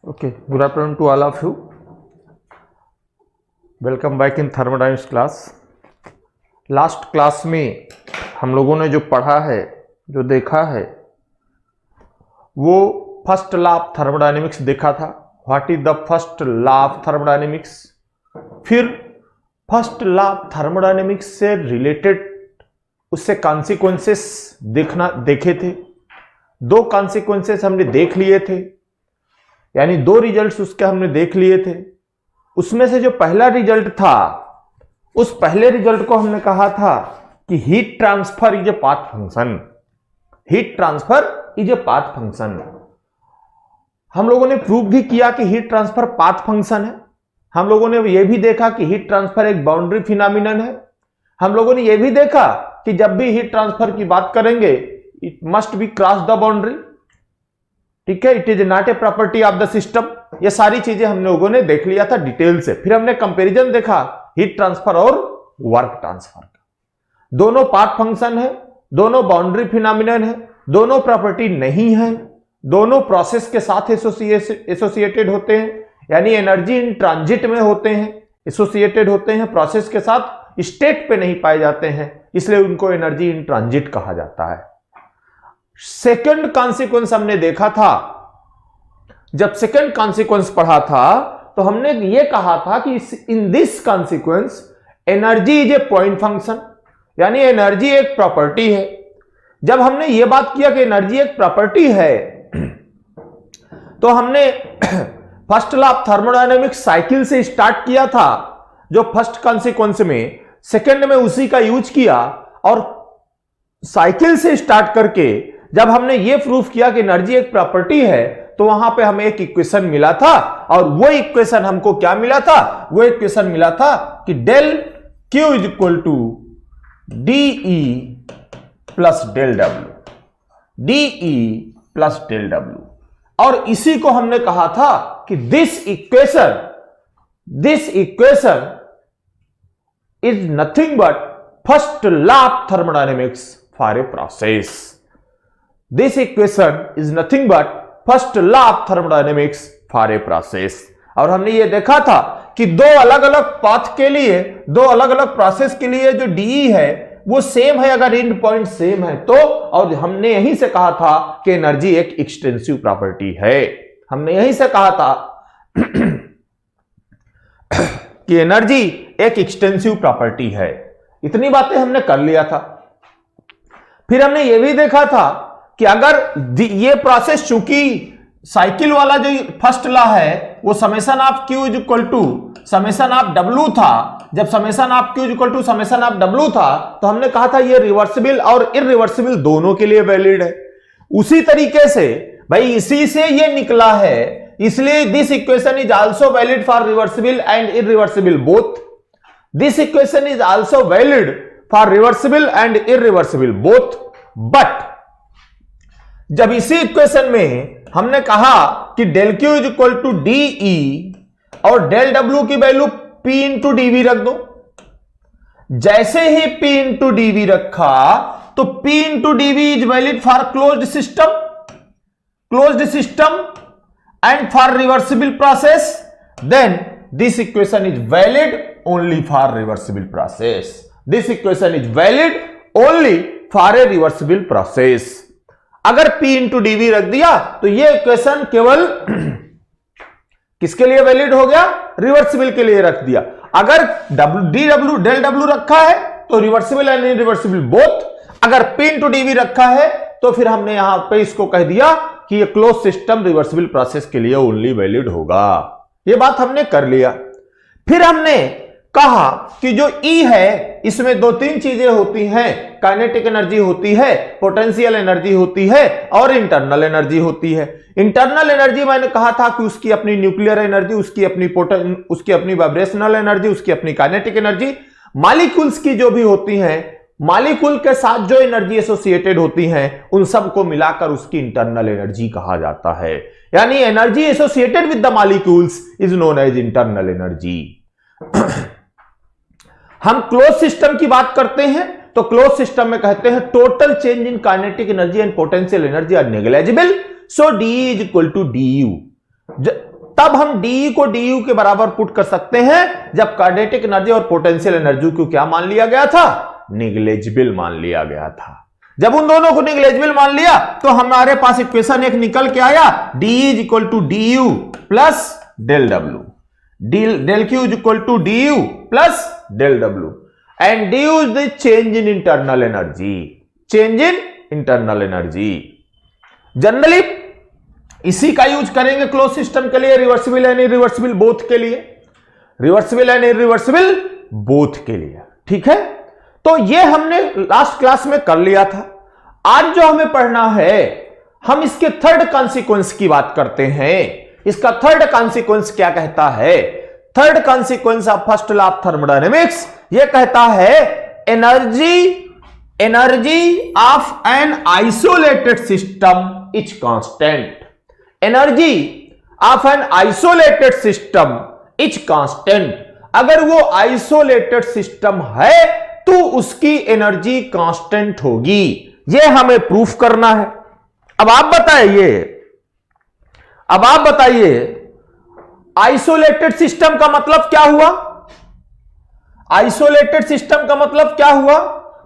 Okay, good afternoon to all of you. Welcome back in thermodynamics class. Last class में हम लोगों ने जो पढ़ा है, जो देखा है, वो फर्स्ट लॉ ऑफ थर्मोडायनेमिक्स देखा था। What is the first law of thermodynamics. फिर फर्स्ट लॉ ऑफ थर्मोडायनेमिक्स से रिलेटेड उससे कॉन्सिक्वेंसेस देखे थे। दो कॉन्सिक्वेंसेस हमने देख लिए थे, यानी दो रिजल्ट्स उसके हमने देख लिए थे। उसमें से जो पहला रिजल्ट था, उस पहले रिजल्ट को हमने कहा था कि heat transfer is a path function. Heat transfer is a path function. हम लोगों ने प्रूव भी किया कि हीट ट्रांसफर पाथ फंक्शन है। हम लोगों ने यह भी देखा कि हीट ट्रांसफर एक बाउंड्री फिनोमिनन है। हम लोगों ने यह भी देखा कि जब भी हीट ट्रांसफर की बात करेंगे, it must be cross the boundary. ठीक है, it is not a property of the system. ये सारी चीजें हम लोगों ने देख लिया था डिटेल से। फिर हमने कंपैरिजन देखा हीट ट्रांसफर और वर्क ट्रांसफर का। दोनों पाथ फंक्शन है, दोनों बाउंड्री फिनोमिनन है, दोनों प्रॉपर्टी नहीं है, दोनों प्रोसेस के साथ एसोसिएटेड होते हैं, यानी एनर्जी इन ट्रांजिट में होते हैं, एसोसिएटेड होते हैं, प्रोसेस के साथ स्टेट पे नहीं पाए जाते हैं, इसलिए उनको एनर्जी इन ट्रांजिट कहा जाता है। सेकंड कॉन्सिक्वेंस हमने देखा था। जब सेकंड कॉन्सिक्वेंस पढ़ा था तो हमने ये कहा था कि in this consequence energy is a point function, यानी एनर्जी एक प्रॉपर्टी है। जब हमने ये बात किया कि एनर्जी एक प्रॉपर्टी है, तो हमने first law of thermodynamics cycle से स्टार्ट किया था, जो फर्स्ट कॉन्सिक्वेंस में, सेकंड में उसी का यूज किया। और साइकिल से स्टार्ट करके जब हमने ये प्रूफ किया कि एनर्जी एक प्रॉपर्टी है, तो वहां पे हमें एक इक्वेशन मिला था। और वो इक्वेशन हमको क्या मिला था? वो इक्वेशन मिला था कि del Q is equal to DE plus del W, DE plus del W. और इसी को हमने कहा था कि this equation is nothing but first law of thermodynamics for a process. This equation is nothing but first law of thermodynamics for a process. और हमने ये देखा था कि दो अलग अलग पाथ के लिए, दो अलग अलग प्रोसेस के लिए जो डीई है वो सेम है, अगर एंड पॉइंट सेम है तो। और हमने यहीं से कहा था कि एनर्जी एक एक्सटेंसिव प्रॉपर्टी है। हमने यहीं से कहा था कि एनर्जी एक एक्सटेंसिव प्रॉपर्टी है। इतनी बातें हमने कर लिया था। फिर हमने यह भी देखा था कि अगर ये प्रोसेस, चूंकि साइकिल वाला जो फर्स्ट लॉ है वो summation of Q is equal to summation of W था। जब summation of Q is equal to summation of W था, तो हमने कहा था ये रिवर्सिबल और इरिवर्सिबल दोनों के लिए वैलिड है। उसी तरीके से भाई इसी से ये निकला है, इसलिए this equation is also valid for reversible and irreversible both. This equation is also valid for reversible and irreversible both. But जब इसी इक्वेशन में हमने कहा कि del Q is equal to DE और डेल डब्ल्यू की वैल्यू पी इंटू डीवी रख दो, जैसे ही पी इंटू डीवी रखा तो P into DV is valid for closed system and for reversible process, then this equation is valid only for reversible process. This equation is valid only for a reversible process. अगर P into DV रख दिया तो ये equation केवल किसके लिए valid हो गया? रिवर्सिबल के लिए रख दिया। अगर डेल डब्ल्यू रखा है तो रिवर्सिबल एंड इरिवर्सिबल बोथ। अगर P इंटू डीवी रखा है तो फिर हमने यहां पे इसको कह दिया कि ये क्लोज सिस्टम रिवर्सिबल प्रोसेस के लिए ओनली वैलिड होगा। ये बात हमने कर लिया। फिर हमने कहा कि जो E है इसमें दो तीन चीजें होती हैं, काइनेटिक एनर्जी होती है, पोटेंशियल एनर्जी होती है और इंटरनल एनर्जी होती है। इंटरनल एनर्जी मैंने कहा था कि उसकी अपनी न्यूक्लियर एनर्जी, उसकी अपनी वाइब्रेशनल एनर्जी, उसकी अपनी काइनेटिक एनर्जी। मॉलिक्यूल्स की जो भी होती हैं, मॉलिक्यूल के साथ जो एनर्जी एसोसिएटेड होती हैं, उन सबको मिलाकर उसकी इंटरनल एनर्जी कहा जाता है। यानी energy associated with the molecules is known as internal energy. हम क्लोज सिस्टम की बात करते हैं तो क्लोज सिस्टम में कहते हैं total change in kinetic energy and potential energy are negligible, so D is equal to D U. तब हम डी को डी यू के बराबर पुट कर सकते हैं, जब काइनेटिक एनर्जी और पोटेंशियल एनर्जी को क्या मान लिया गया था, निग्लेजिबल मान लिया गया था। जब उन दोनों को निग्लेजिबल मान लिया तो हमारे पास इक्वेशन एक निकल के आया, D is equal to D U plus del W, del Q is equal to D U plus del W, and D U is the change in internal energy, change in internal energy. Generally इसी का use करेंगे close system के लिए, reversible and irreversible both के लिए, reversible and irreversible both के लिए। ठीक है, तो ये हमने लास्ट क्लास में कर लिया था। आज जो हमें पढ़ना है, हम इसके थर्ड कॉन्सिक्वेंस की बात करते हैं। इसका थर्ड कॉन्सिक्वेंस क्या कहता है? Third consequence of first law of thermodynamics ये कहता है energy of an isolated system is constant. Energy of an isolated system is constant. अगर वो आइसोलेटेड सिस्टम है तो उसकी एनर्जी कांस्टेंट होगी, ये हमें प्रूफ करना है। अब आप बताइए आइसोलेटेड सिस्टम का मतलब क्या हुआ? आइसोलेटेड सिस्टम का मतलब क्या हुआ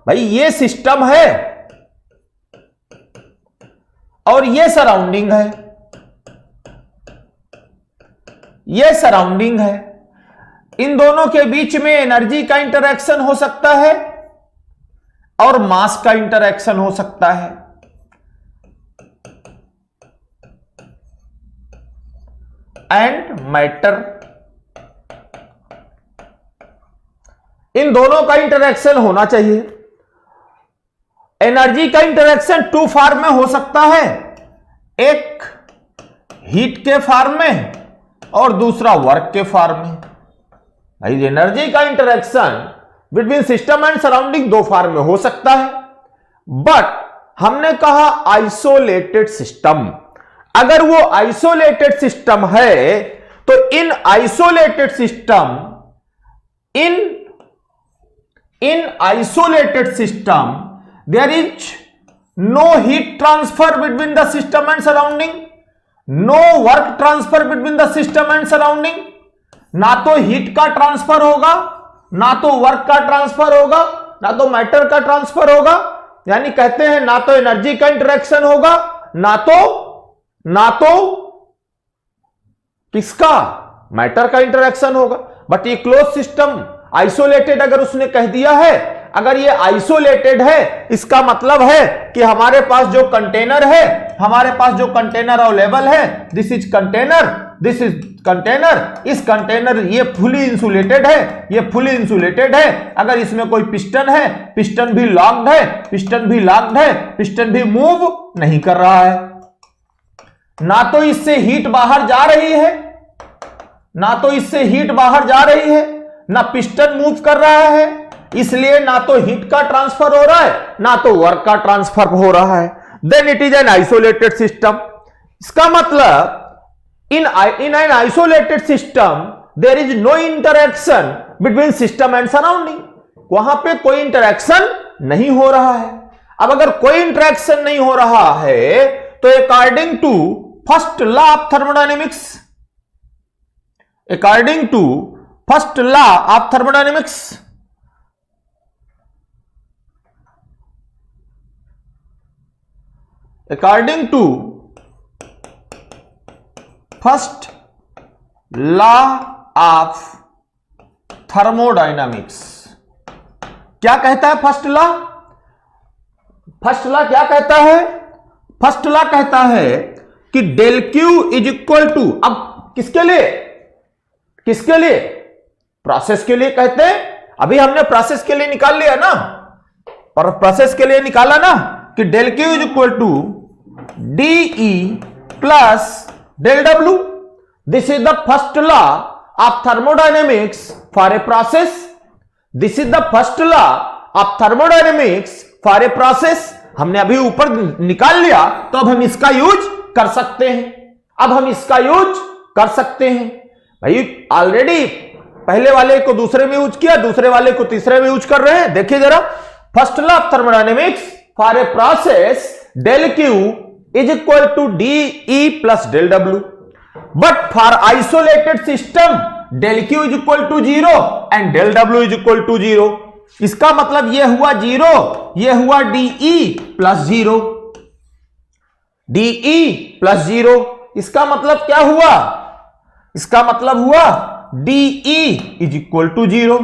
भाई? ये सिस्टम है और ये सराउंडिंग है, ये सराउंडिंग है। इन दोनों के बीच में एनर्जी का इंटरैक्शन हो सकता है और मास का इंटरैक्शन हो सकता है। एंड मैटर, इन दोनों का इंटरैक्शन होना चाहिए। एनर्जी का इंटरैक्शन टू फॉर्म में हो सकता है, एक हीट के फॉर्म में और दूसरा वर्क के फॉर्म में। भाई एनर्जी का interaction between system and surrounding दो फॉर्म में हो सकता है, बट हमने कहा आइसोलेटेड सिस्टम। अगर वो आइसोलेटेड सिस्टम है तो in isolated system, in isolated system there is no heat transfer between the system and surrounding, no work transfer between the system and surrounding. ना तो हीट का ट्रांसफर होगा, ना तो वर्क का ट्रांसफर होगा, ना तो मैटर का ट्रांसफर होगा। यानी कहते हैं ना तो एनर्जी का इंटरेक्शन होगा, ना तो किसका, मैटर का इंटरेक्शन होगा। बट ये क्लोज सिस्टम आइसोलेटेड अगर उसने कह दिया है, अगर ये आइसोलेटेड है, इसका मतलब है कि हमारे पास जो कंटेनर है, हमारे पास जो कंटेनर अवेलेबल है, this is container, this is container, इस कंटेनर ये फुली इंसुलेटेड है, ये फुली इंसुलेटेड है। अगर इसमें कोई पिस्टन है, पिस्टन भी लॉक्ड है, पिस्टन भी लॉक्ड है, पिस्टन भी मूव नहीं कर रहा है। ना तो इससे हीट बाहर जा रही है, ना तो इससे हीट बाहर जा रही है, ना पिस्टन मूव कर रहा है, इसलिए ना तो हीट का ट्रांसफर हो रहा है, ना तो वर्क का ट्रांसफर हो रहा है। Then it is an isolated system. इसका मतलब in an isolated system there is no interaction between system and surrounding। वहां पे कोई इंटरेक्शन नहीं हो रहा है। अब अगर कोई इंटरेक्शन नहीं हो रहा है तो according to first law of thermodynamics, according to first law of thermodynamics, according to first law of thermodynamics, क्या कहता है फर्स्ट लॉ? फर्स्ट लॉ क्या कहता है? फर्स्ट लॉ कहता है कि del Q is equal to, अब किसके लिए, किसके लिए? प्रोसेस के लिए कहते हैं। अभी हमने प्रोसेस के लिए निकाल लिया ना, और प्रोसेस के लिए निकाला ना कि del Q is equal to DE plus del W। This is the first law of thermodynamics for a process। This is the first law of thermodynamics for a process। हमने अभी ऊपर निकाल लिया तो अब हम इसका यूज कर सकते हैं, अब हम इसका यूज कर सकते हैं। भाई ऑलरेडी पहले वाले को दूसरे में यूज किया, दूसरे वाले को तीसरे में यूज कर रहे हैं। देखिए जरा, first law of thermodynamics for a process del Q is equal to D E plus del W. But for isolated system del Q is equal to 0 and del W is equal to 0। इसका मतलब यह हुआ 0, यह हुआ DE plus 0, DE plus 0। इसका मतलब क्या हुआ? इसका मतलब हुआ DE is equal to 0।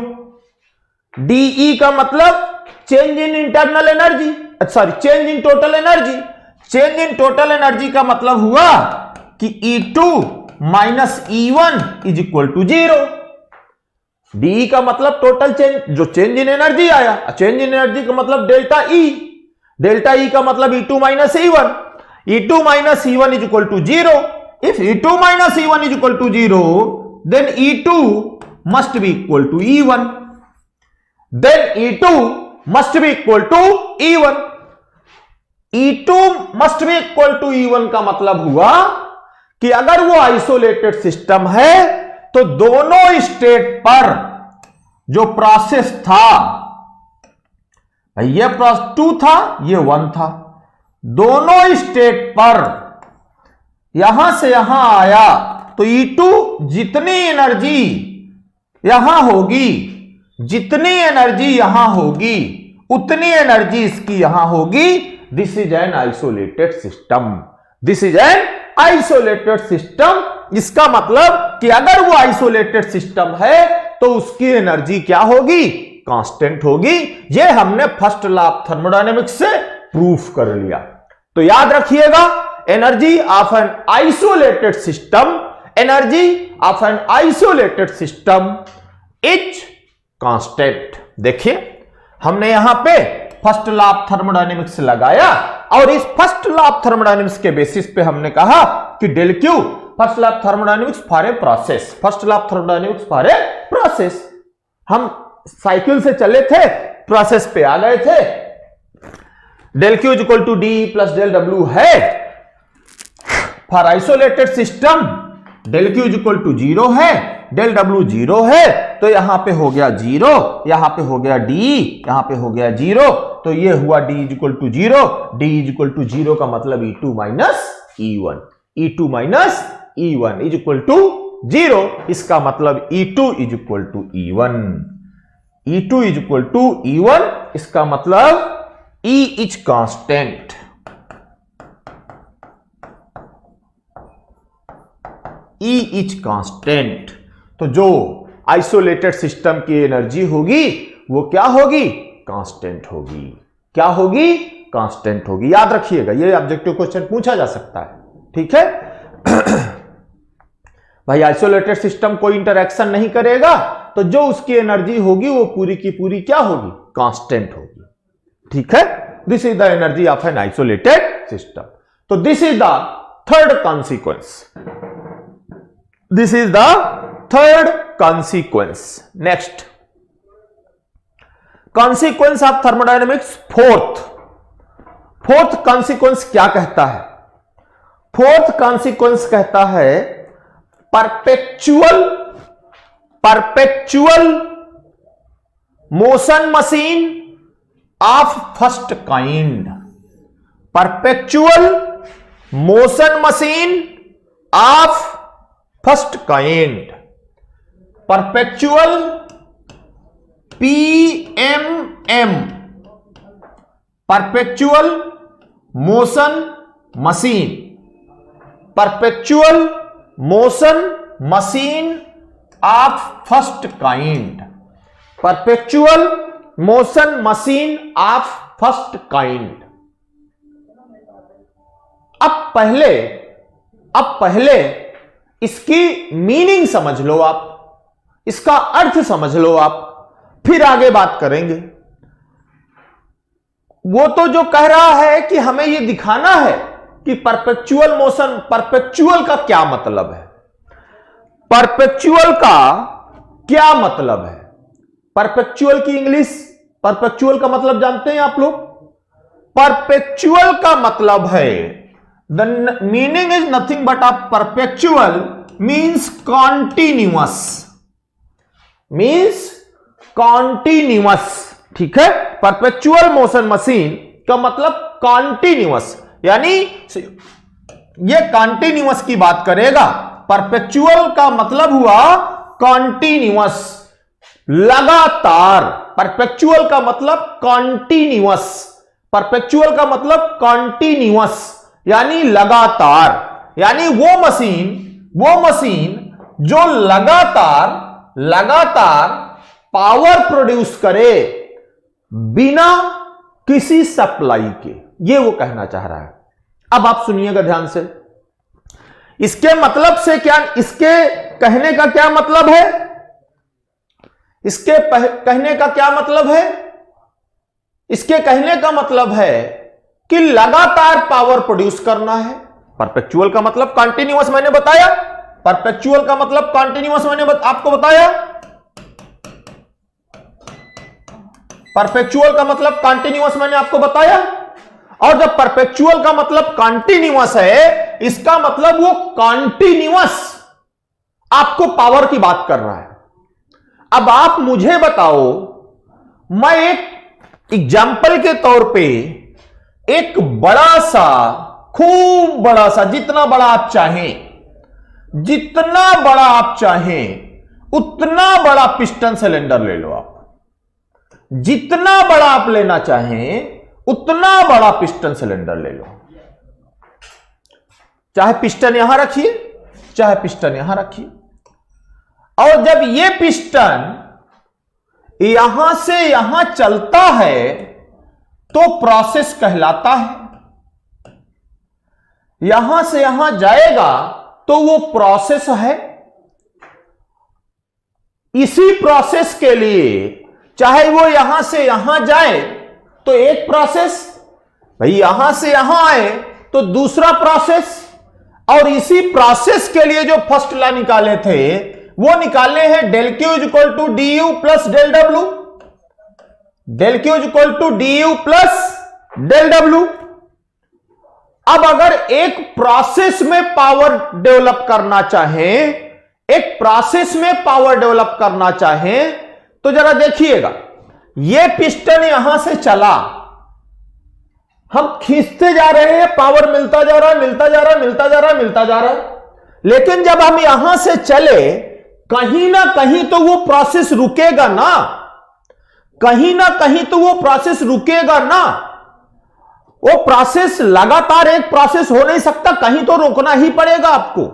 DE का मतलब change in internal energy, sorry change in total energy. Change in total energy का मतलब हुआ कि E2 minus E1 is equal to 0। DE का मतलब टोटल चेंज, जो चेंज इन एनर्जी आया। चेंज इन एनर्जी का मतलब डेल्टा ई, डेल्टा ई का मतलब E2 minus E1। E2 minus E1 is equal to 0. If E2 minus E1 is equal to 0, then E2 must be equal to E1. Then E2 must be equal to E1. E2 must be equal to E1 का मतलब हुआ कि अगर वो isolated system है तो दोनों state पर जो प्रोसेस था, ये प्रोसेस 2 था, ये 1 था, दोनों स्टेट पर यहां से यहां आया तो E2 जितनी एनर्जी यहां होगी, जितनी एनर्जी यहां होगी उतनी एनर्जी इसकी यहां होगी। This is an isolated system, this is an isolated system. इसका मतलब कि अगर वो आइसोलेटेड सिस्टम है तो उसकी एनर्जी क्या होगी? कांस्टेंट होगी। ये हमने फर्स्ट लॉ ऑफ थर्मोडायनेमिक्स से प्रूफ कर लिया। तो याद रखिएगा, energy of an isolated system, energy of an isolated system is constant. देखिए हमने यहां पे फर्स्ट लॉ ऑफ थर्मोडायनेमिक्स लगाया और इस फर्स्ट लॉ ऑफ थर्मोडायनेमिक्स के बेसिस पे हमने कहा कि del Q first law of thermodynamics for a process, first law of thermodynamics for a process. हम साइकिल से चले थे, प्रोसेस पे आ गए थे। Del Q is equal to d plus del W है for isolated system. Del Q is equal to 0 है, डेल डब्ल्यू 0 है, तो यहां पे हो गया 0, यहां पे हो गया डी, यहां पे हो गया 0, तो ये हुआ D is equal to 0। D is equal to 0 का मतलब E2 minus E1, E2 minus E1 is equal to 0। इसका मतलब E2 is equal to E1, E2 is equal to E1। इसका मतलब E is constant, E is constant. तो जो isolated system की energy होगी वो क्या होगी? कांस्टेंट होगी। क्या होगी? कांस्टेंट होगी। याद रखिएगा, ये ऑब्जेक्टिव क्वेश्चन पूछा जा सकता है, ठीक है। भाई आइसोलेटेड सिस्टम कोई इंटरेक्शन नहीं करेगा तो जो उसकी एनर्जी होगी वो पूरी की पूरी क्या होगी? कांस्टेंट होगी, ठीक है। This is the energy of an isolated system. तो this is the third consequence, this is the third consequence. Next consequence of thermodynamics fourth. Fourth consequence क्या कहता है? फोर्थ कॉन्सिक्वेंस कहता है perpetual motion machine of first kind. Perpetual motion machine of first kind. Perpetual PMM, perpetual motion machine, perpetual motion machine of first kind, perpetual motion machine of first kind. अब पहले इसकी meaning समझ लो आप, इसका अर्थ समझ लो आप, फिर आगे बात करेंगे। वो तो जो कह रहा है कि हमें ये दिखाना है कि परपेचुअल मोशन, परपेचुअल का क्या मतलब है, परपेचुअल का क्या मतलब है। परपेचुअल की इंग्लिश, परपेचुअल का मतलब जानते हैं आप लोग? परपेचुअल का मतलब है, the meaning is nothing but of perpetual means continuous, means continuous, ठीक है। परपेचुअल मोशन मशीन का मतलब कॉन्टिन्यूअस, यानी ये कॉन्टिन्यूअस की बात करेगा परपेचुअल का मतलब हुआ कॉन्टिन्यूअस, लगातार। परपेचुअल का मतलब कॉन्टिन्यूअस, परपेचुअल का मतलब कॉन्टिन्यूअस यानी लगातार, यानी वो मशीन जो लगातार पावर प्रोड्यूस करे बिना किसी सप्लाई के, ये वो कहना चाह रहा है। अब आप सुनिएगा ध्यान से, इसके मतलब से क्या, इसके कहने का क्या मतलब है, इसके कहने का क्या मतलब है, इसके कहने का मतलब है कि लगातार पावर प्रोड्यूस करना है। परपेचुअल का मतलब कंटिन्यूअस मैंने बताया, परपेचुअल का मतलब कंटिन्यूअस मैंने आपको बताया, परपेचुअल का मतलब कंटिन्यूअस मैंने आपको बताया। और जब परपेचुअल का मतलब कंटिन्यूअस है, इसका मतलब वो कंटिन्यूअस आपको पावर की बात कर रहा है। अब आप मुझे बताओ, मैं एक एग्जाम्पल के तौर पे एक बड़ा सा, खूब बड़ा सा, जितना बड़ा आप चाहें उतना बड़ा पिस्टन सिलेंडर ले लो। आप जितना बड़ा आप लेना चाहें उतना बड़ा पिस्टन सिलेंडर ले लो, चाहे पिस्टन यहां रखिए, चाहे पिस्टन यहां रखिए। और जब ये पिस्टन यहां से यहां चलता है तो प्रोसेस कहलाता है, यहां से यहां जाएगा तो वो प्रोसेस है। इसी प्रोसेस के लिए चाहे वो यहां से यहां जाए तो एक प्रोसेस, भाई यहां से यहां आए तो दूसरा प्रोसेस, और इसी प्रोसेस के लिए जो फर्स्ट लॉ निकाले थे वो निकाले हैं del Q is equal to D U plus del W, del Q is equal to D U plus del W. अब अगर एक प्रोसेस में पावर डेवलप करना चाहें, एक प्रोसेस में पावर डेवलप करना चाहें तो जरा देखिएगा, ये पिस्टन यहां से चला, हम खींचते जा रहे हैं, पावर मिलता जा रहा है, मिलता जा रहा है, मिलता जा रहा है, मिलता जा रहा है। लेकिन जब हम यहां से चले, कहीं ना कहीं तो वो प्रोसेस रुकेगा ना, कहीं ना कहीं तो वो प्रोसेस रुकेगा ना। वो प्रोसेस लगातार एक प्रोसेस हो नहीं सकता, कहीं तो रोकना ही पड़ेगा आपको,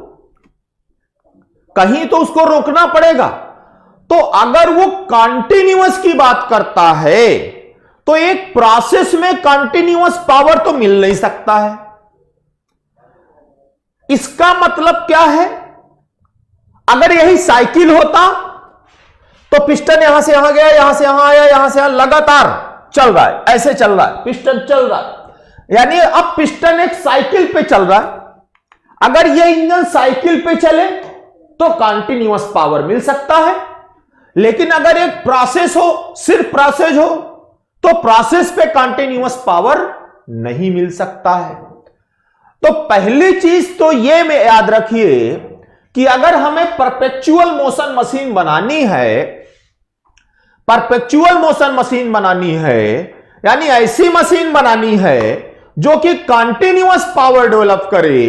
कहीं तो उसको रोकना पड़ेगा। तो अगर वो कंटिन्यूअस की बात करता है तो एक प्रोसेस में कंटिन्यूअस पावर तो मिल नहीं सकता है। इसका मतलब क्या है, अगर यही साइकिल होता तो पिस्टन यहां से यहां गया, यहां से यहां आया, यहां से यहां लगातार चल रहा है, ऐसे चल रहा है, पिस्टन चल रहा है, यानी अब पिस्टन एक साइकिल पे चल रहा है। अगर ये इंजन साइकिल पे चले तो कंटिन्यूअस पावर मिल सकता है, लेकिन अगर एक प्रोसेस हो, सिर्फ प्रोसेस हो, तो प्रोसेस पे कंटिन्यूअस पावर नहीं मिल सकता है। तो पहली चीज तो ये में याद रखिए कि अगर हमें परपेचुअल मोशन मशीन बनानी है, परपेचुअल मोशन मशीन बनानी है, यानी ऐसी मशीन बनानी है जो कि कंटिन्यूअस पावर डेवलप करे,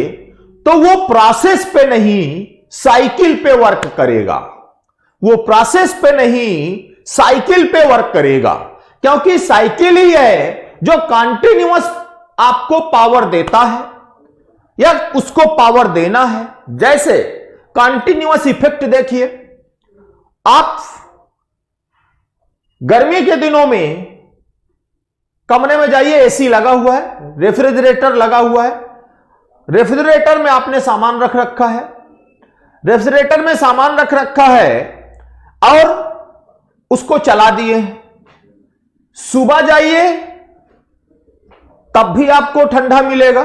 तो वो प्रोसेस पे नहीं साइकिल पे वर्क करेगा, वो प्रोसेस पे नहीं साइकिल पे वर्क करेगा, क्योंकि साइकिल ही है जो कंटिन्यूअस आपको पावर देता है या उसको पावर देना है। जैसे कंटिन्यूअस इफेक्ट देखिए, आप गर्मी के दिनों में कमरे में जाइए, एसी लगा हुआ है, रेफ्रिजरेटर लगा हुआ है, रेफ्रिजरेटर में आपने सामान रख रखा है, रेफ्रिजरेटर में सामान रख रखा है और उसको चला दिए। सुबह जाइए तब भी आपको ठंडा मिलेगा,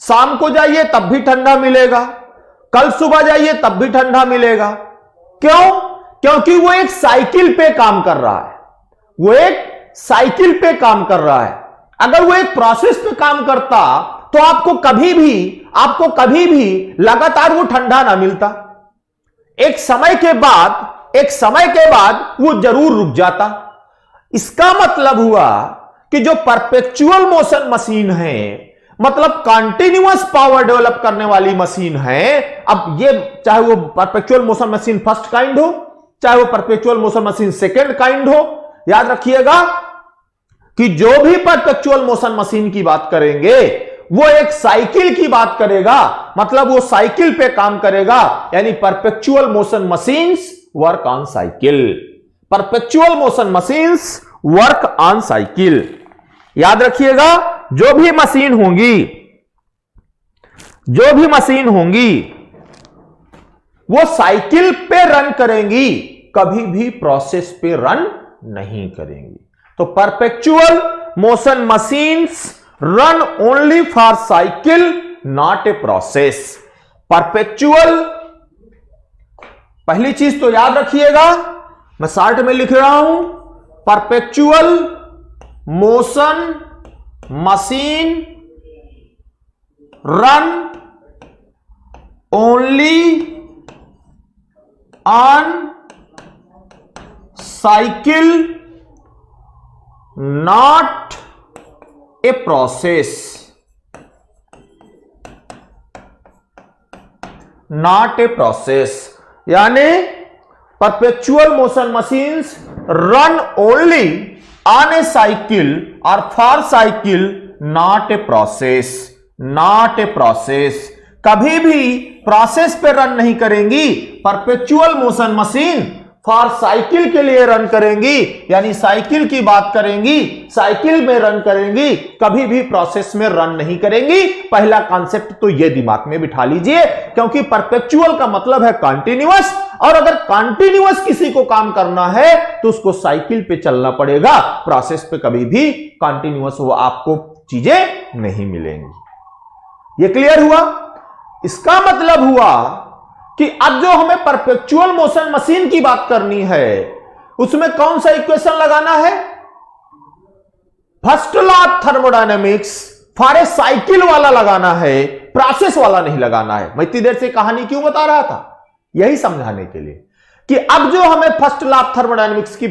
शाम को जाइए तब भी ठंडा मिलेगा, कल सुबह जाइए तब भी ठंडा मिलेगा। क्यों? क्योंकि वो एक साइकिल पे काम कर रहा है, वो एक साइकिल पे काम कर रहा है। अगर वो एक प्रोसेस पे काम करता तो आपको कभी भी लगातार वो ठंडा ना मिलता, एक समय के बाद वो जरूर रुक जाता। इसका मतलब हुआ कि जो परपेचुअल मोशन मशीन है, मतलब कंटिन्यूअस पावर डेवलप करने वाली मशीन है। अब ये चाहे वो perpetual motion machine first kind हो, चाहे वो perpetual motion machine second kind हो, याद रखिएगा कि जो भी परपेचुअल मोशन मशीन की बात करेंगे वो एक साइकिल की बात करेगा, मतलब वो साइकिल पे काम करेगा, यानी perpetual motion machines work on cycle. Perpetual motion machines work on cycle. याद रखिएगा, जो भी मशीन होंगी वो साइकिल पे रन करेंगी, कभी भी प्रोसेस पे रन नहीं करेंगी। तो perpetual motion machines run only for cycle, not a process. Perpetual, पहली चीज तो याद रखिएगा, मैं शार्ट में लिख रहा हूं, perpetual motion machine run only on cycle, not a process. Not a process यानी perpetual motion machines run only on a cycle और for cycle, not a process. Not a process, कभी भी प्रोसेस पे run नहीं करेंगी। Perpetual motion machine for cycle के लिए run करेंगी, यानी साइकिल की बात करेंगी, साइकिल में रन करेंगी, कभी भी प्रोसेस में रन नहीं करेंगी। पहला कॉन्सेप्ट तो ये दिमाग में बिठा लीजिए, क्योंकि परपेचुअल का मतलब है कंटिन्यूअस, और अगर कंटिन्यूअस किसी को काम करना है तो उसको साइकिल पे चलना पड़ेगा, प्रोसेस पे कभी भी कंटिन्यूअस वो आपको चीजें नहीं मिलेंगी। ये क्लियर हुआ? इसका मतलब हुआ कि अब जो हमें परपेचुअल मोशन मशीन की बात करनी है उसमें कौन सा इक्वेशन लगाना है? First law of thermodynamics for a cycle वाला लगाना है, प्रोसेस वाला नहीं लगाना है। मैं इतनी देर से कहानी क्यों बता रहा था? यही समझाने के लिए कि अब जो हमें फर्स्ट लॉ ऑफ थर्मोडायनेमिक्स की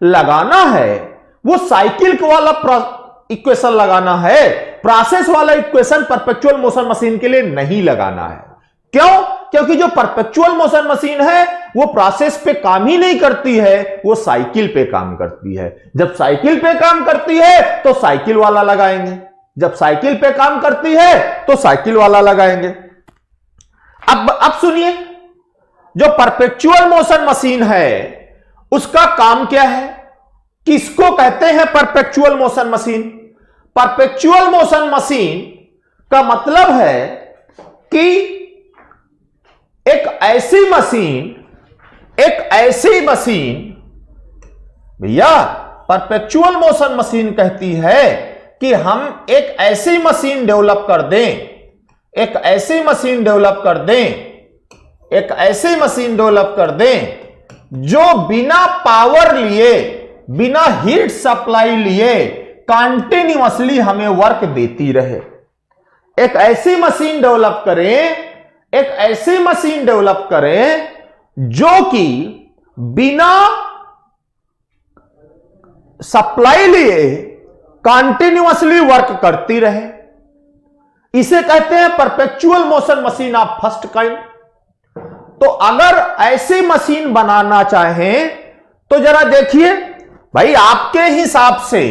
लगाना है वो साइकिल वाला इक्वेशन लगाना है, प्रोसेस वाला इक्वेशन परपेचुअल मोशन मशीन के लिए नहीं लगाना है। क्यों? क्योंकि जो परपेचुअल मोशन मशीन है वो प्रोसेस पे काम ही नहीं करती है, वो साइकिल पे काम करती है। जब साइकिल पे काम करती है तो साइकिल वाला लगाएंगे, जब साइकिल पे काम करती है तो साइकिल वाला लगाएंगे। अब सुनिए, जो परपेचुअल मोशन मशीन है उसका काम क्या है? किसको कहते हैं perpetual motion machine? Perpetual motion machine का मतलब है कि एक ऐसी मशीन, भैया परपेचुअल मोशन मशीन कहती है कि हम एक ऐसी मशीन डेवलप कर दें, एक ऐसी मशीन डेवलप कर दें जो बिना पावर लिए, बिना हीट सप्लाई लिए कंटिन्यूअसली हमें वर्क देती रहे। एक ऐसी मशीन डेवलप करें जो कि बिना सप्लाई लिए कंटिन्यूअसली वर्क करती रहे। इसे कहते हैं perpetual motion machine of first kind. तो अगर ऐसी मशीन बनाना चाहें तो जरा देखिए भाई, आपके हिसाब से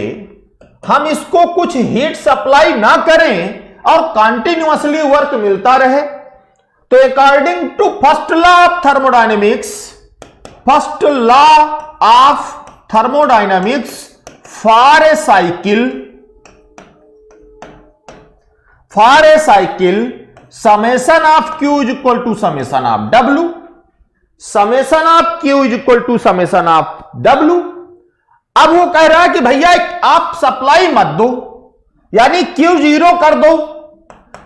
हम इसको कुछ हीट सप्लाई ना करें और कंटिन्यूअसली वर्क मिलता रहे, तो according to first law of thermodynamics for a cycle summation of Q is equal to summation of W, summation of Q is equal to summation of W। अब वो कह रहा है कि भैया आप सप्लाई मत दो, यानी Q जीरो कर दो।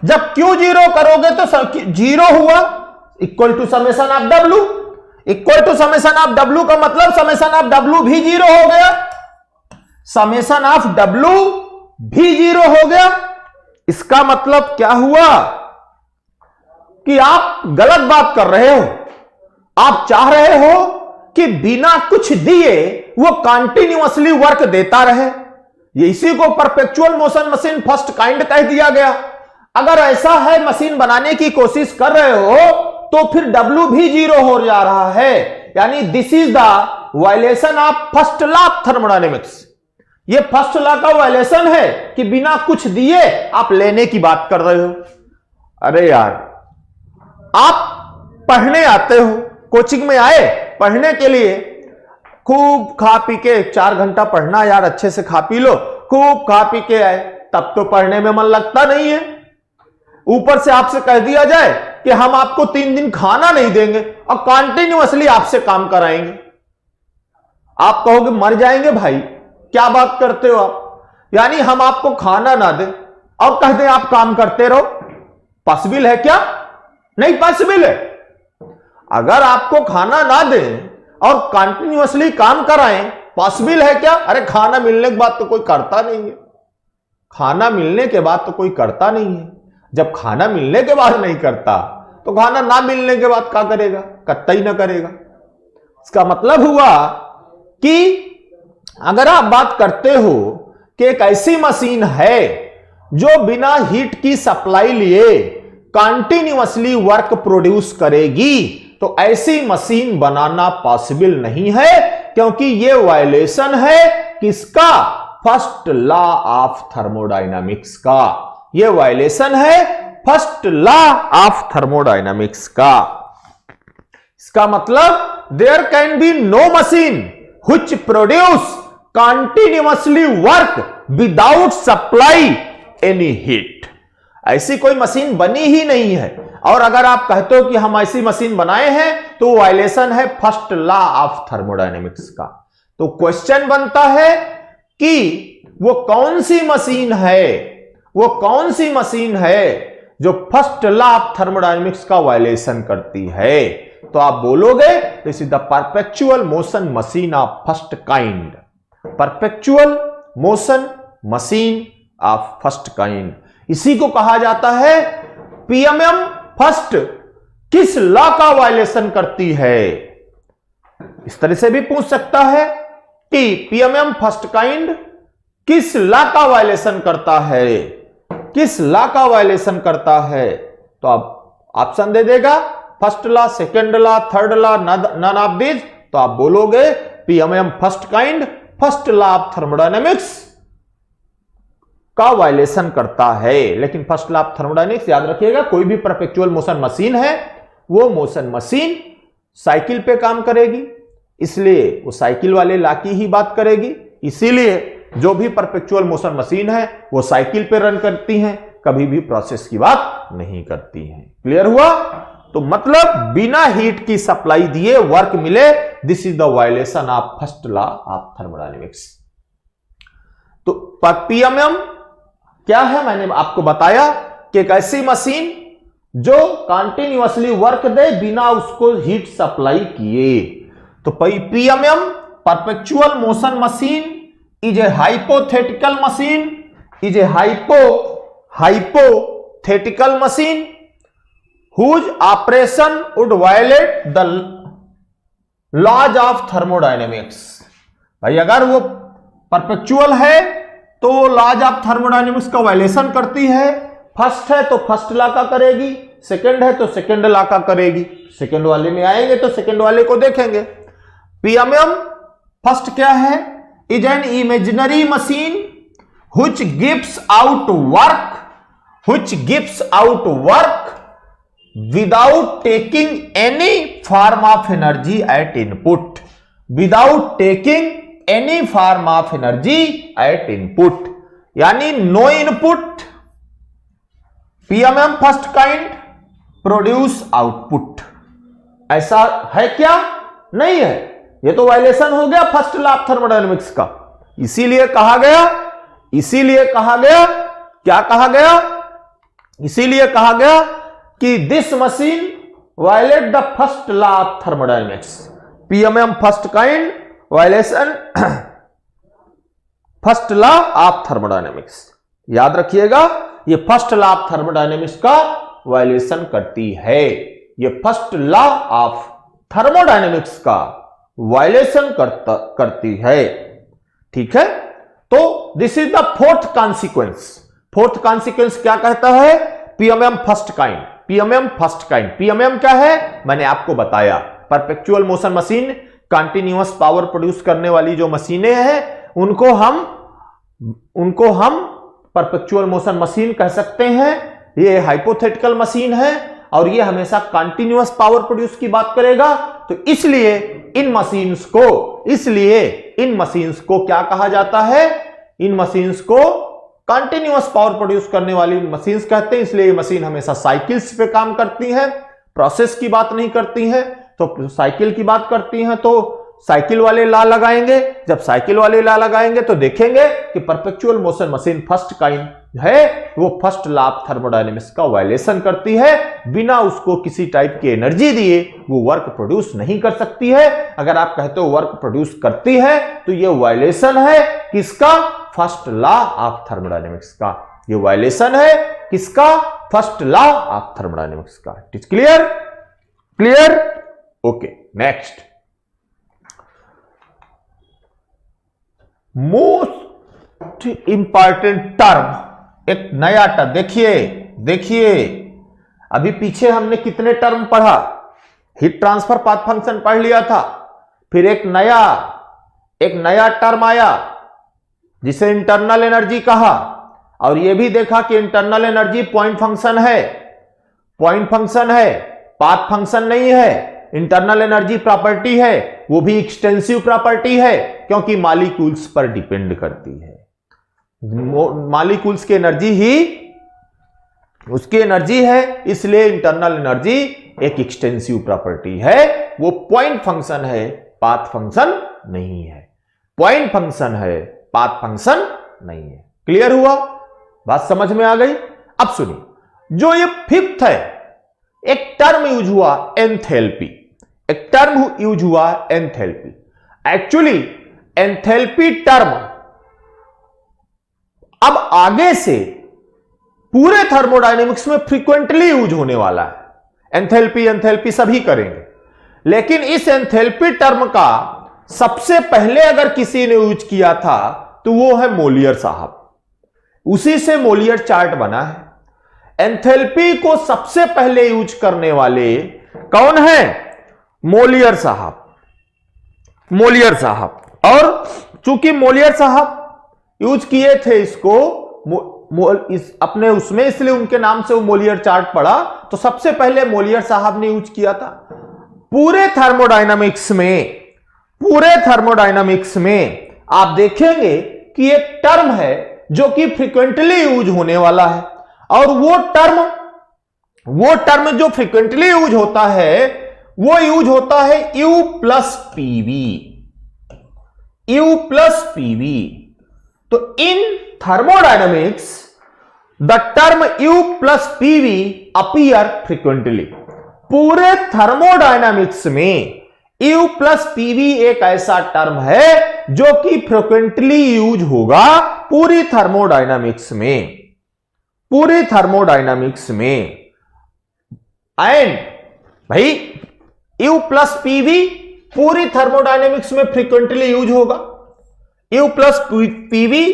जब Q जीरो करोगे तो जीरो हुआ, equal to summation of W, equal to summation of W का मतलब समेशन ऑफ W भी जीरो हो गया, समेशन ऑफ W भी जीरो हो गया। इसका मतलब क्या हुआ कि आप गलत बात कर रहे हो। आप चाह रहे हो कि बिना कुछ दिए वो कंटिन्यूअसली वर्क देता रहे। ये इसी को perpetual motion machine first kind कह दिया गया। अगर ऐसा है मशीन बनाने की कोशिश कर रहे हो तो फिर W भी 0 हो जा रहा है, यानी this is the violation of first law of thermodynamics. ये फर्स्ट लॉ का वायलेशन है कि बिना कुछ दिए आप लेने की बात कर रहे हो। अरे यार, आप पढ़ने आते हो, कोचिंग में आए पढ़ने के लिए, खूब खा पी के 4 घंटा पढ़ना यार, अच्छे से खा पी लो, खूब खा पी के आए, तब तो पढ़ने में मन लगता नहीं है। ऊपर से आपसे कह दिया जाए कि हम आपको 3 दिन खाना नहीं देंगे और कंटिन्यूअसली आपसे काम कराएंगे, आप कहोगे मर जाएंगे भाई, क्या बात करते हो आप। यानी हम आपको खाना ना दें और कह दें आप काम करते रहो, पॉसिबल है क्या? नहीं पॉसिबल है। अगर आपको खाना ना दें और कंटिन्यूअसली काम कराएं, पॉसिबल है क्या? अरे खाना मिलने के बाद तो कोई करता नहीं है, खाना मिलने के बाद तो कोई करता नहीं है। जब खाना मिलने के बाद नहीं करता तो खाना ना मिलने के बाद क्या करेगा? कतई ना करेगा। इसका मतलब हुआ कि अगर आप बात करते हो कि एक ऐसी मशीन है जो बिना हीट की सप्लाई लिए कंटिन्यूअसली वर्क प्रोड्यूस करेगी, तो ऐसी मशीन बनाना पॉसिबल नहीं है, क्योंकि यह वायलेशन है किसका? फर्स्ट लॉ ऑफ थर्मोडायनामिक्स का। यह वायलेशन है फर्स्ट लॉ ऑफ थर्मोडायनामिक्स का। इसका मतलब there can be no machine which produce continuously work without supply any heat. ऐसी कोई मशीन बनी ही नहीं है, और अगर आप कहते हो कि हम ऐसी मशीन बनाए हैं तो वायलेशन है फर्स्ट लॉ ऑफ थर्मोडायनेमिक्स का। तो क्वेश्चन बनता है कि वो कौन सी मशीन है, वो कौन सी मशीन है जो फर्स्ट लॉ ऑफ थर्मोडायनेमिक्स का वायलेशन करती है? तो आप बोलोगे this is the perpetual motion machine of first kind. Perpetual motion machine of first kind, इसी को कहा जाता है पीएमएम फर्स्ट किस लॉ का वायलेशन करती है। इस तरह से भी पूछ सकता है कि पीएमएम फर्स्ट काइंड किस लॉ का वायलेशन करता है, किस लॉ का वायलेशन करता है। तो आप ऑप्शन दे देगा first law, second law, third law, none of this. तो आप बोलोगे PMM first kind first law of thermodynamics का वायलेशन करता है। लेकिन फर्स्ट लॉ ऑफ थर्मोडायनेमिक्स याद रखिएगा, कोई भी परपेचुअल मोशन मशीन है वो मोशन मशीन साइकिल पे काम करेगी, इसलिए वो साइकिल वाले लॉ की ही बात करेगी। इसीलिए जो भी परपेचुअल मोशन मशीन है वो साइकिल पे रन करती हैं, कभी भी प्रोसेस की बात नहीं करती हैं। क्लियर हुआ? तो मतलब बिना हीट की सप्लाई दिए वर्क मिले, this is the violation of first law of thermodynamics. तो पीएमएम क्या है? मैंने आपको बताया कि एक ऐसी मशीन जो कंटिन्यूअसली वर्क दे बिना उसको हीट सप्लाई किए। तो PMM perpetual motion machine is a hypothetical machine, is a hypothetical machine whose operation would violate the laws of thermodynamics। भाई अगर वो परपेचुअल है तो लॉज ऑफ थर्मोडायनेमिक्स का वायलेशन करती है। फर्स्ट है तो फर्स्ट लॉ का करेगी, सेकंड है तो सेकंड लॉ का करेगी। सेकंड वाले में आएंगे तो सेकंड वाले को देखेंगे। पीएमएम फर्स्ट क्या है? Is an imaginary machine which gives out work without taking any form of energy at input, without taking any form of energy at input, यानी no input, PMM first kind produce output. ऐसा है क्या? नहीं है। ये तो violation हो गया फर्स्ट लॉ ऑफ थर्मोडायनेमिक्स का। इसीलिए कहा गया क्या कहा गया? इसीलिए कहा गया कि this machine violate the first law of thermodynamics. PMM first kind violation first law of thermodynamics. याद रखिएगा, ये फर्स्ट लॉ ऑफ थर्मोडायनेमिक्स का वायलेशन करती है। ये फर्स्ट लॉ ऑफ थर्मोडायनेमिक्स का वायलेशन करती है। ठीक है? तो this is the fourth consequence. Fourth consequence क्या कहता है? PMM first kind, PMM first kind. PMM क्या है मैंने आपको बताया, perpetual motion machine, continuous power produce करने वाली जो मशीनें हैं उनको हम परपेचुअल मोशन मशीन कह सकते हैं। ये हाइपोथेटिकल मशीन है और ये हमेशा कंटिन्यूअस पावर प्रोड्यूस की बात करेगा। तो इसलिए इन मशीन्स को क्या कहा जाता है, इन मशीन्स को कंटिन्यूअस पावर प्रोड्यूस करने वाली मशीन्स कहते हैं। इसलिए ये मशीन हमेशा साइकिल्स पे काम करती हैं, प्रोसेस की बात नहीं करती हैं। तो साइकिल की बात करती हैं तो साइकिल वाले लॉ लगाएंगे। जब साइकिल वाले लॉ लगाएंगे तो देखेंगे कि perpetual motion machine first kind है, वो फर्स्ट लॉ ऑफ थर्मोडायनेमिक्स का वायलेशन करती है। बिना उसको किसी टाइप की एनर्जी दिए वो वर्क प्रोड्यूस नहीं कर सकती है। अगर आप कहते हो वर्क प्रोड्यूस करती है तो ये वायलेशन है किसका, फर्स्ट लॉ ऑफ थर्मोडायनेमिक्स का। ये वायलेशन है किसका, फर्स्ट लॉ ऑफ थर्मोडायनेमिक्स का। It is clear, clear, okay. Next, most important term, एक नया टर्म। देखिए अभी पीछे हमने कितने टर्म पढ़ा, हीट ट्रांसफर पाथ फंक्शन पढ़ लिया था, फिर एक नया टर्म आया जिसे इंटरनल एनर्जी कहा, और यह भी देखा कि इंटरनल एनर्जी पॉइंट फंक्शन है, पाथ फंक्शन नहीं है। इंटरनल एनर्जी प्रॉपर्टी है, वो भी एक्सटेंसिव प्रॉपर्टी है क्योंकि मॉलिक्यूल्स पर डिपेंड करती है। मॉलिक्यूल्स की एनर्जी ही उसकी एनर्जी है, इसलिए इंटरनल एनर्जी एक एक्सटेंसिव प्रॉपर्टी है। वो पॉइंट फंक्शन है, पाथ फंक्शन नहीं है। पॉइंट फंक्शन है, पाथ फंक्शन नहीं है। क्लियर हुआ, बात समझ में आ गई। अब सुनिए, जो ये फिफ्थ है, एक टर्म यूज हुआ एंथैल्पी, एक्चुअली एंथैल्पी टर्म अब आगे से पूरे थर्मोडायनेमिक्स में फ्रीक्वेंटली यूज होने वाला है। एंथैल्पी सभी करेंगे, लेकिन इस एंथैल्पी टर्म का सबसे पहले अगर किसी ने यूज किया था तो वो है मोलियर साहब। उसी से मोलियर चार्ट बना है। एंथैल्पी को सबसे पहले यूज करने वाले कौन है, मोलियर साहब। और चूंकि मोलियर साहब यूज किए थे इसको अपने उसमें, इसलिए उनके नाम से वो मोलियर चार्ट पड़ा। तो सबसे पहले मोलियर साहब ने यूज किया था। पूरे थर्मोडायनामिक्स में आप देखेंगे कि एक टर्म है जो कि फ्रीक्वेंटली यूज होने वाला है, और वो टर्म जो फ्रीक्वेंटली यूज होता है वो यूज होता है U प्लस पीवी। तो in thermodynamics the term U plus PV appear frequently. पूरे थर्मोडायनामिक्स में U प्लस पीवी एक ऐसा टर्म है जो कि फ्रीक्वेंटली यूज होगा पूरी थर्मोडायनामिक्स में। एंड भाई U प्लस पीवी पूरी थर्मोडायनेमिक्स में फ्रीक्वेंटली यूज होगा। U प्लस पीवी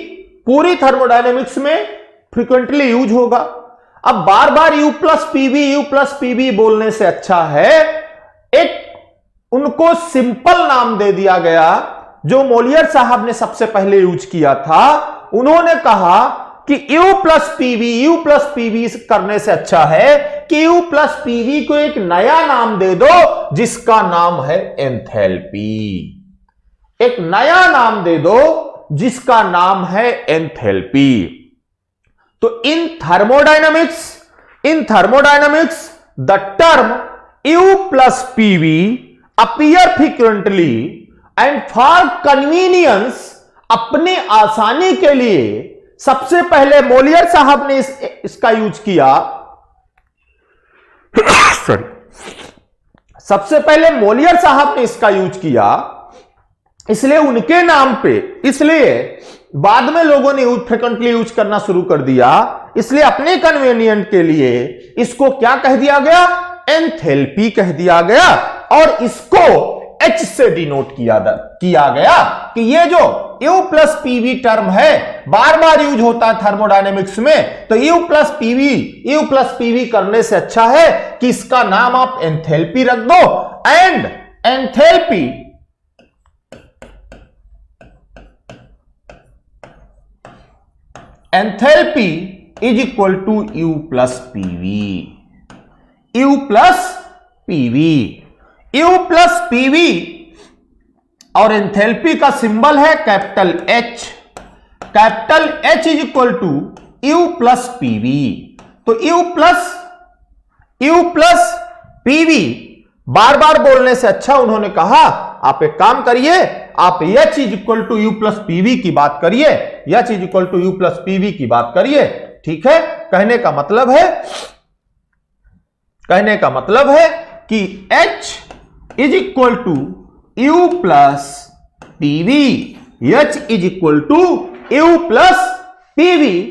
पूरी थर्मोडायनेमिक्स में फ्रीक्वेंटली यूज होगा। अब बार बार U प्लस पीवी बोलने से अच्छा है एक उनको सिंपल नाम दे दिया गया, जो मोलियर साहब ने सबसे पहले यूज किया था। उन्होंने कहा कि U प्लस पीवी करने से अच्छा है कि U प्लस पीवी को एक नया नाम दे दो जिसका नाम है एंथैल्पी। एक नया नाम दे दो जिसका नाम है एंथैल्पी। तो in thermodynamics the term U plus PV appear frequently and for convenience, अपनी आसानी के लिए सबसे पहले मोलियर साहब ने इसका यूज किया। सबसे पहले मोलियर साहब ने इसका यूज किया, इसलिए उनके नाम पे, इसलिए बाद में लोगों ने फ्रीक्वेंटली यूज करना शुरू कर दिया। इसलिए अपने कन्वीनियंट के लिए इसको क्या कह दिया गया, एंथैल्पी कह दिया गया, और इसको H से डिनोट किया गया कि ये जो U प्लस पीवी टर्म है, बार बार यूज होता है थर्मोडायनेमिक्स में, तो U प्लस पीवी करने से अच्छा है कि इसका नाम आप एंथैल्पी रख दो, and enthalpy is equal to U plus PV. U plus PV और एंथैल्पी का सिंबल है capital H। Capital H is equal to U plus PV. तो U प्लस पीवी बार बार बोलने से अच्छा उन्होंने कहा आप एक काम करिए, आप H is equal to U plus PV की बात करिए, H is equal to U plus PV की बात करिए। ठीक है, कहने का मतलब है कि H is equal to U plus PV, H is equal to U plus PV.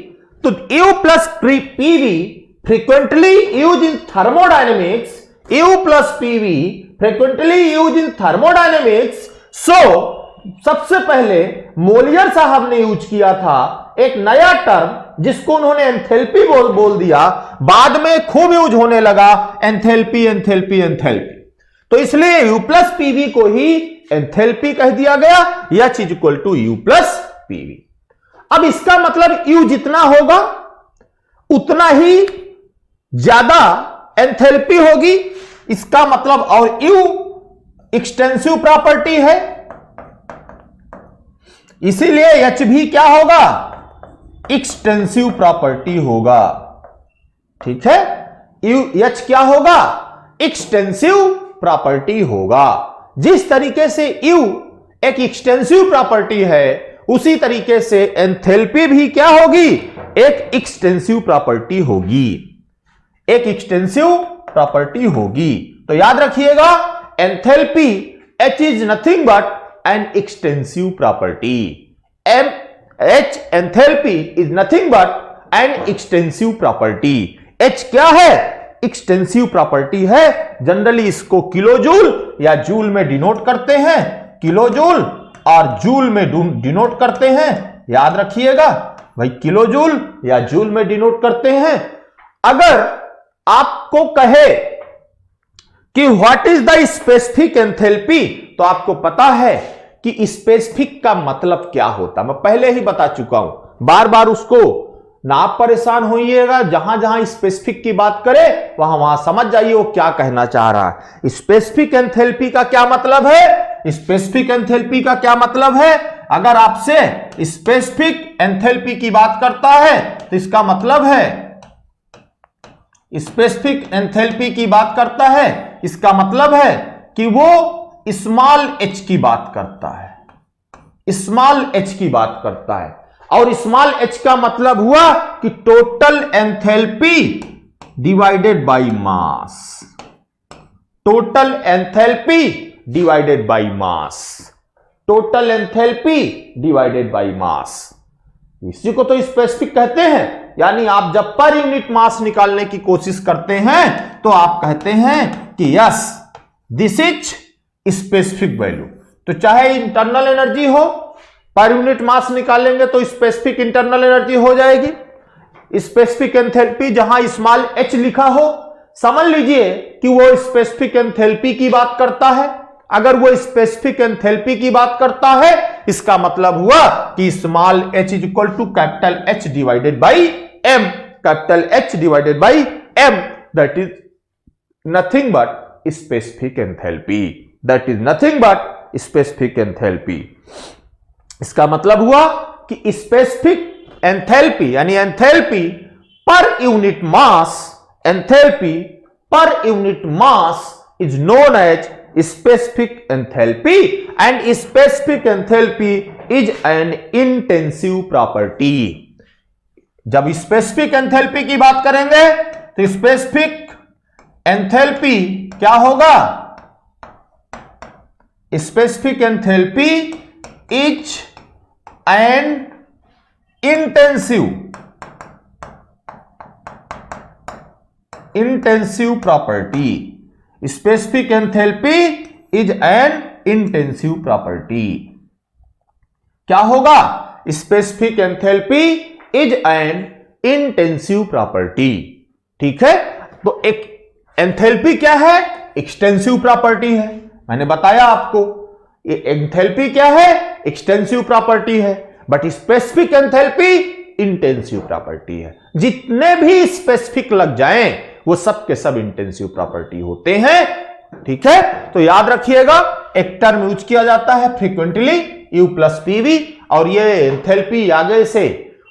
तो U plus PV frequently use in thermodynamics, U plus PV frequently used in thermodynamics। So सबसे पहले मोलियर साहब ने यूज किया था एक नया term जिसको उन्होंने एंथैल्पी बोल दिया, बाद में खूब यूज होने लगा एंथैल्पी। तो इसलिए U प्लस पीवी को ही एंथैल्पी कह दिया गया, H is equal to U plus PV. अब इसका मतलब U जितना होगा उतना ही ज्यादा एंथैल्पी होगी, इसका मतलब, और U एक्सटेंसिव प्रॉपर्टी है, इसीलिए H भी क्या होगा, एक्सटेंसिव प्रॉपर्टी होगा। ठीक है, H क्या होगा, एक्सटेंसिव प्रॉपर्टी होगा। जिस तरीके से U एक एक्सटेंसिव प्रॉपर्टी है उसी तरीके से एंथैल्पी भी क्या होगी, एक एक्सटेंसिव प्रॉपर्टी होगी। तो याद रखिएगा enthalpy H is nothing but N extensive property. H enthalpy is nothing but N extensive property. H क्या है, एक्सटेंसिव प्रॉपर्टी है। जनरली इसको किलोजूल या जूल में डिनोट करते हैं, किलोजूल और जूल में डिनोट करते हैं। याद रखिएगा भाई, किलोजूल या जूल में डिनोट करते हैं। अगर आपको कहे कि what is the specific enthalpy, तो आपको पता है कि स्पेसिफिक का मतलब क्या होता, मैं पहले ही बता चुका हूं, बार बार उसको ना आप परेशान होइएगा। जहां जहां स्पेसिफिक की बात करे वहां समझ जाइए वो क्या कहना चाह रहा है। स्पेसिफिक एंथैल्पी का क्या मतलब है, स्पेसिफिक एंथैल्पी का क्या मतलब है, अगर आपसे स्पेसिफिक एंथैल्पी की बात करता है तो इसका मतलब है, स्पेसिफिक एंथैल्पी की बात करता है इसका मतलब है कि वो स्मॉल h की बात करता है, स्मॉल h की बात करता है। और स्मॉल h का मतलब हुआ कि total enthalpy divided by mass, total enthalpy divided by mass, total enthalpy divided by mass. इसी को तो स्पेसिफिक कहते हैं। यानी आप जब पर यूनिट मास निकालने की कोशिश करते हैं तो आप कहते हैं कि yes this is specific value. तो चाहे इंटरनल एनर्जी हो, पर यूनिट मास निकालेंगे तो स्पेसिफिक इंटरनल एनर्जी हो जाएगी। स्पेसिफिक एंथैल्पी जहां स्मॉल h लिखा हो, समझ लीजिए कि वो स्पेसिफिक एंथैल्पी की बात करता है। अगर वो स्पेसिफिक एंथैल्पी की बात करता है इसका मतलब हुआ कि small h is equal to capital H divided by m, capital H divided by m, that is nothing but specific enthalpy, that is nothing but specific enthalpy. इसका मतलब हुआ कि स्पेसिफिक एंथैल्पी यानी enthalpy per unit mass, enthalpy per unit mass is known as specific enthalpy, and specific enthalpy is an intensive property। जब specific enthalpy की बात करेंगे तो specific enthalpy क्या होगा, specific enthalpy is an intensive property। Specific enthalpy is an intensive property. क्या होगा? Specific enthalpy is an intensive property. ठीक है, तो एक एंथैल्पी क्या है? एक्सटेंसिव प्रॉपर्टी है। मैंने बताया आपको ये एंथैल्पी क्या है? एक्सटेंसिव प्रॉपर्टी है, but specific enthalpy intensive property है। जितने भी स्पेसिफिक लग जाएं वो सब के सब इंटेंसिव प्रॉपर्टी होते हैं। ठीक है, तो याद रखिएगा एक टर्म यूज किया जाता है फ्रीक्वेंटली, U प्लस पीवी, और ये एंथैल्पी आगे से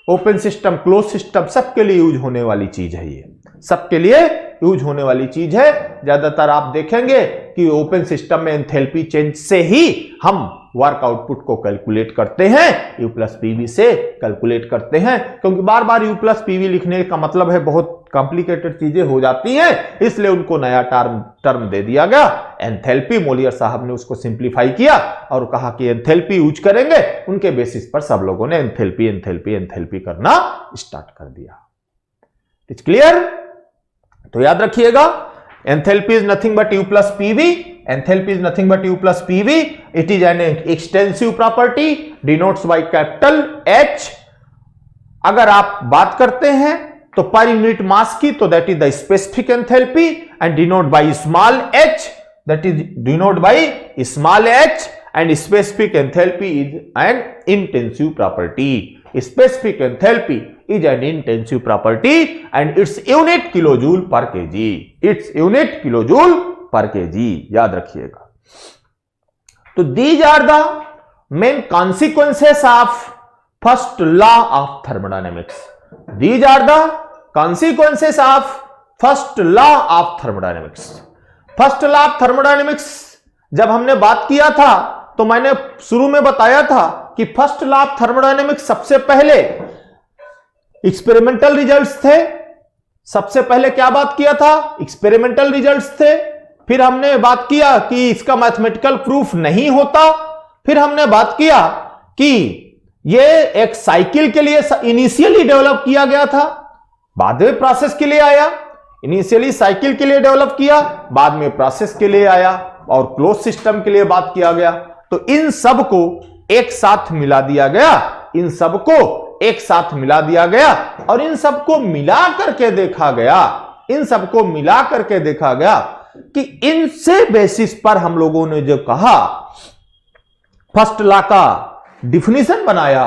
ओपन सिस्टम, क्लोज सिस्टम सबके लिए यूज होने वाली चीज है। ये सबके लिए यूज होने वाली चीज है। ज्यादातर आप देखेंगे कि ओपन सिस्टम में एंथैल्पी चेंज से ही हम वर्क आउटपुट को कैलकुलेट करते हैं, U प्लस पीवी से कैलकुलेट करते हैं, क्योंकि बार बार U प्लस पीवी लिखने का मतलब है बहुत कॉम्प्लिकेटेड चीजें हो जाती हैं, इसलिए उनको नया टर्म दे दिया गया एंथैल्पी। मोलियर साहब ने उसको सिंप्लीफाई किया और कहा कि एंथैल्पी यूज करेंगे। उनके बेसिस पर सब लोगों ने एंथैल्पी एंथैल्पी एंथैल्पी करना स्टार्ट कर दिया। It's clear? तो याद रखिएगा enthalpy is nothing but U plus PV. Enthalpy is nothing but U plus PV. It is an extensive property, denotes by capital H। अगर आप बात करते हैं तो पर यूनिट मास की, तो that is the specific enthalpy, and denote by small h, that is denote by small h, and specific enthalpy is an intensive property. Specific enthalpy is an intensive property and its unit kilojoule per KG. Its unit kilojoule per KG, याद रखिएगा। तो these are the main consequences of first law of thermodynamics. These are the consequences of first law of thermodynamics. First law of thermodynamics जब हमने बात किया था तो मैंने शुरू में बताया था कि फर्स्ट लॉ ऑफ थर्मोडायनेमिक्स सबसे पहले एक्सपेरिमेंटल रिजल्ट्स थे। सबसे पहले क्या बात किया था? एक्सपेरिमेंटल रिजल्ट्स थे। फिर हमने बात किया कि इसका मैथमेटिकल प्रूफ नहीं होता। फिर हमने बात किया कि ये एक साइकिल के लिए इनिशियली डेवलप किया गया था, बाद में प्रोसेस के लिए आया। इनिशियली साइकिल के लिए डेवलप किया, बाद में प्रोसेस के लिए आया, और क्लोज सिस्टम के लिए बात किया गया। तो इन सब को एक साथ मिला दिया गया, इन सब को एक साथ मिला दिया गया, और इन सबको मिला करके देखा गया, इन सबको मिला करके देखा गया कि इनसे बेसिस पर हम लोगों ने जो कहा फर्स्ट लॉ का डिफिनेशन बनाया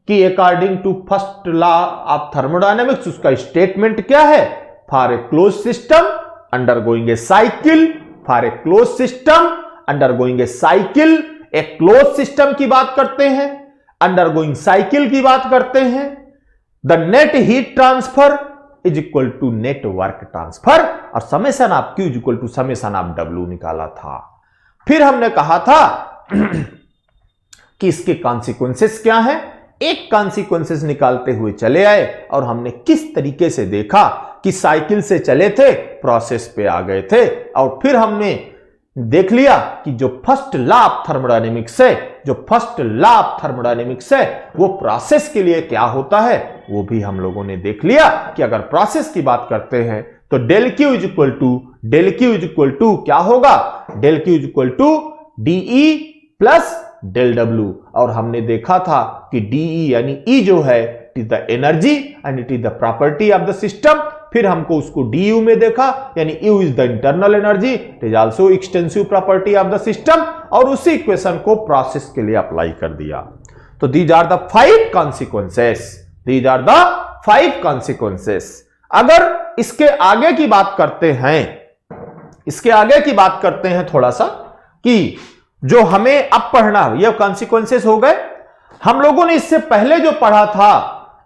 कि according to first law of thermodynamics उसका स्टेटमेंट क्या है? For a close system undergoing a cycle, for a close system undergoing a cycle, एक क्लोज सिस्टम की बात करते हैं, अंडरगोइंग साइकिल की बात करते हैं। The net heat transfer is equal to net work transfer, और summation of Q is equal to summation of W निकाला था। फिर हमने कहा था कि इसके कॉन्सिक्वेंसेस क्या हैं। एक कॉन्सिक्वेंसेस निकालते हुए चले आए, और हमने किस तरीके से देखा कि साइकिल से चले थे, प्रोसेस पे आ गए थे, और फिर हमने देख लिया कि जो फर्स्ट लॉ ऑफ थर्मोडायनेमिक्स है, जो फर्स्ट लॉ ऑफ थर्मोडायनेमिक्स है वो प्रोसेस के लिए क्या होता है, वो भी हम लोगों ने देख लिया कि अगर प्रोसेस की बात करते हैं तो del Q is equal to क्या होगा? Del Q is equal to DE plus del W। और हमने देखा था कि DE यानी E जो है it is the energy and it is the property of the system. फिर हमको उसको DU में देखा, यानी U is the internal energy, it is also extensive property of the system, और उसी इक्वेशन को प्रोसेस के लिए अप्लाई कर दिया। तो these are the 5 consequences, these are the 5 consequences. अगर इसके आगे की बात करते हैं, इसके आगे की बात करते हैं थोड़ा सा, कि जो हमें अब पढ़ना, ये कॉन्सिक्वेंसेस हो गए। हम लोगों ने इससे पहले जो पढ़ा था,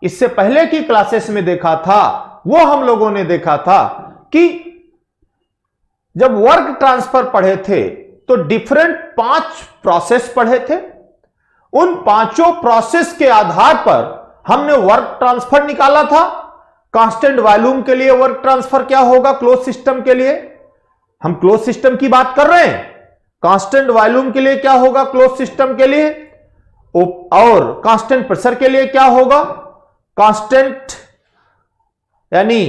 इससे पहले की क्लासेस में देखा था, वो हम लोगों ने देखा था कि जब वर्क ट्रांसफर पढ़े थे तो डिफरेंट 5 प्रोसेस पढ़े थे। उन पांचों प्रोसेस के आधार पर हमने वर्क ट्रांसफर निकाला था। कांस्टेंट वॉल्यूम के लिए वर्क ट्रांसफर क्या होगा क्लोज सिस्टम के लिए? हम क्लोज सिस्टम की बात कर रहे हैं। कांस्टेंट वॉल्यूम के लिए क्या होगा क्लोज सिस्टम के लिए? और कांस्टेंट प्रेशर के लिए क्या होगा? कांस्टेंट यानी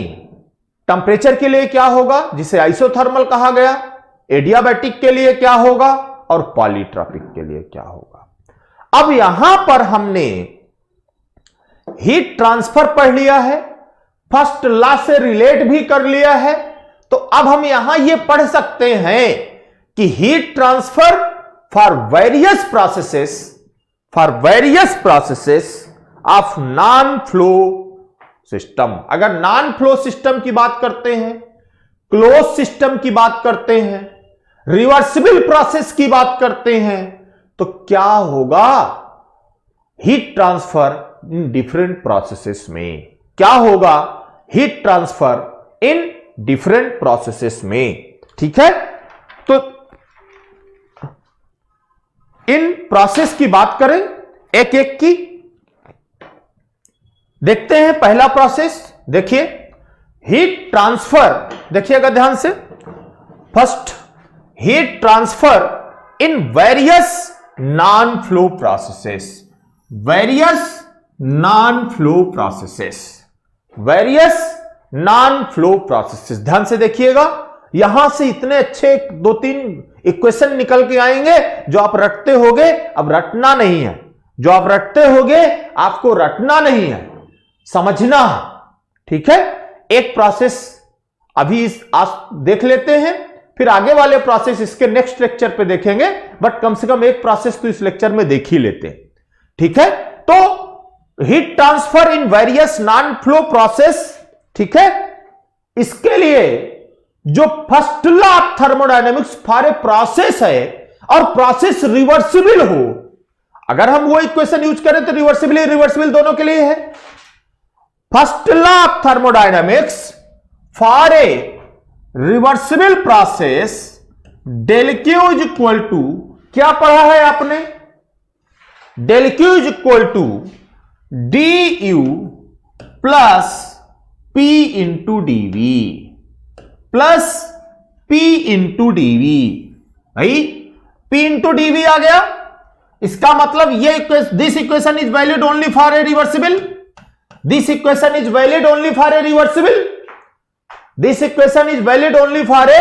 टेम्परेचर के लिए क्या होगा, जिसे आइसोथर्मल कहा गया? एडियाबैटिक के लिए क्या होगा? और पॉलीट्रॉपिक के लिए क्या होगा? अब यहां पर हमने हीट ट्रांसफर पढ़ लिया है, फर्स्ट लॉ से रिलेट भी कर लिया है, तो अब हम यहां यह पढ़ सकते हैं कि heat transfer for various processes of non flow system. अगर नॉन फ्लो सिस्टम की बात करते हैं, क्लोज सिस्टम की बात करते हैं, रिवर्सिबल प्रोसेस की बात करते हैं, तो क्या होगा? Heat transfer in different processes में क्या होगा? Heat transfer in different processes में। ठीक है, तो इन प्रोसेस की बात करें एक एक की, देखते हैं। पहला प्रोसेस देखिए, हीट ट्रांसफर, देखिएगा ध्यान से। First, heat transfer in various non flow processes, various non flow processes. ध्यान से देखिएगा, यहां से इतने अच्छे 2-3 इक्वेशन निकल के आएंगे जो आप रटते होगे। अब रटना नहीं है, जो आप रटते होगे आपको रटना नहीं है, समझना है। ठीक है, एक प्रोसेस अभी आज देख लेते हैं, फिर आगे वाले प्रोसेस इसके नेक्स्ट लेक्चर पे देखेंगे, बट कम से कम एक प्रोसेस तो इस लेक्चर में देख ही लेते हैं। ठीक है, तो heat transfer in various non flow process, ठीक है, इसके लिए जो first law of thermodynamics for a process है और प्रोसेस रिवर्सिबल हो, अगर हम वो इक्वेशन यूज करें तो रिवर्सिबल दोनों के लिए है। First law of thermodynamics for a reversible process, del Q is equal to, क्या पढ़ा है आपने? Del Q is equal to D U plus P into DV, plus P into DV. भाई पी इंटू डीवी आ गया, इसका मतलब ये this equation is valid only for a reversible, this equation is valid only for a reversible, this equation is valid only for a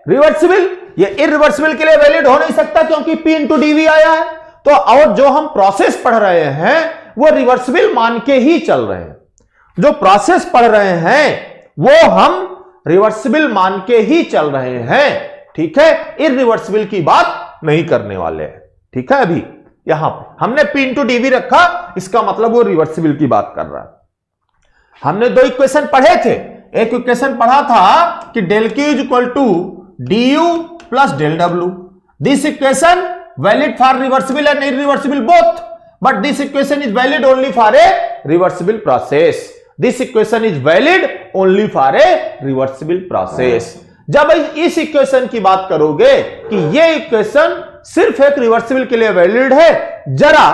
reversible. ये irreversible के लिए valid हो नहीं सकता क्योंकि पी इंटू डीवी आया है। तो और जो हम प्रोसेस पढ़ रहे हैं वो रिवर्सिबल मान के ही चल रहे हैं, जो प्रोसेस पढ़ रहे हैं वो हम रिवर्सिबल मान के ही चल रहे हैं। ठीक है, इरिवर्सिबल की बात नहीं करने वाले हैं। ठीक है, अभी यहां पर हमने पी इंटू डीवी रखा, इसका मतलब वो रिवर्सिबल की बात कर रहा है। हमने 2 इक्वेशन पढ़े थे, एक इक्वेशन पढ़ा था कि del Q is equal to D U plus del W. This equation valid for reversible and irreversible both, but this equation is valid only for a reversible process, this equation is valid only for a reversible process. जब इस equation की बात करोगे कि ये equation सिर्फ एक reversible के लिए वैलिड है, जरा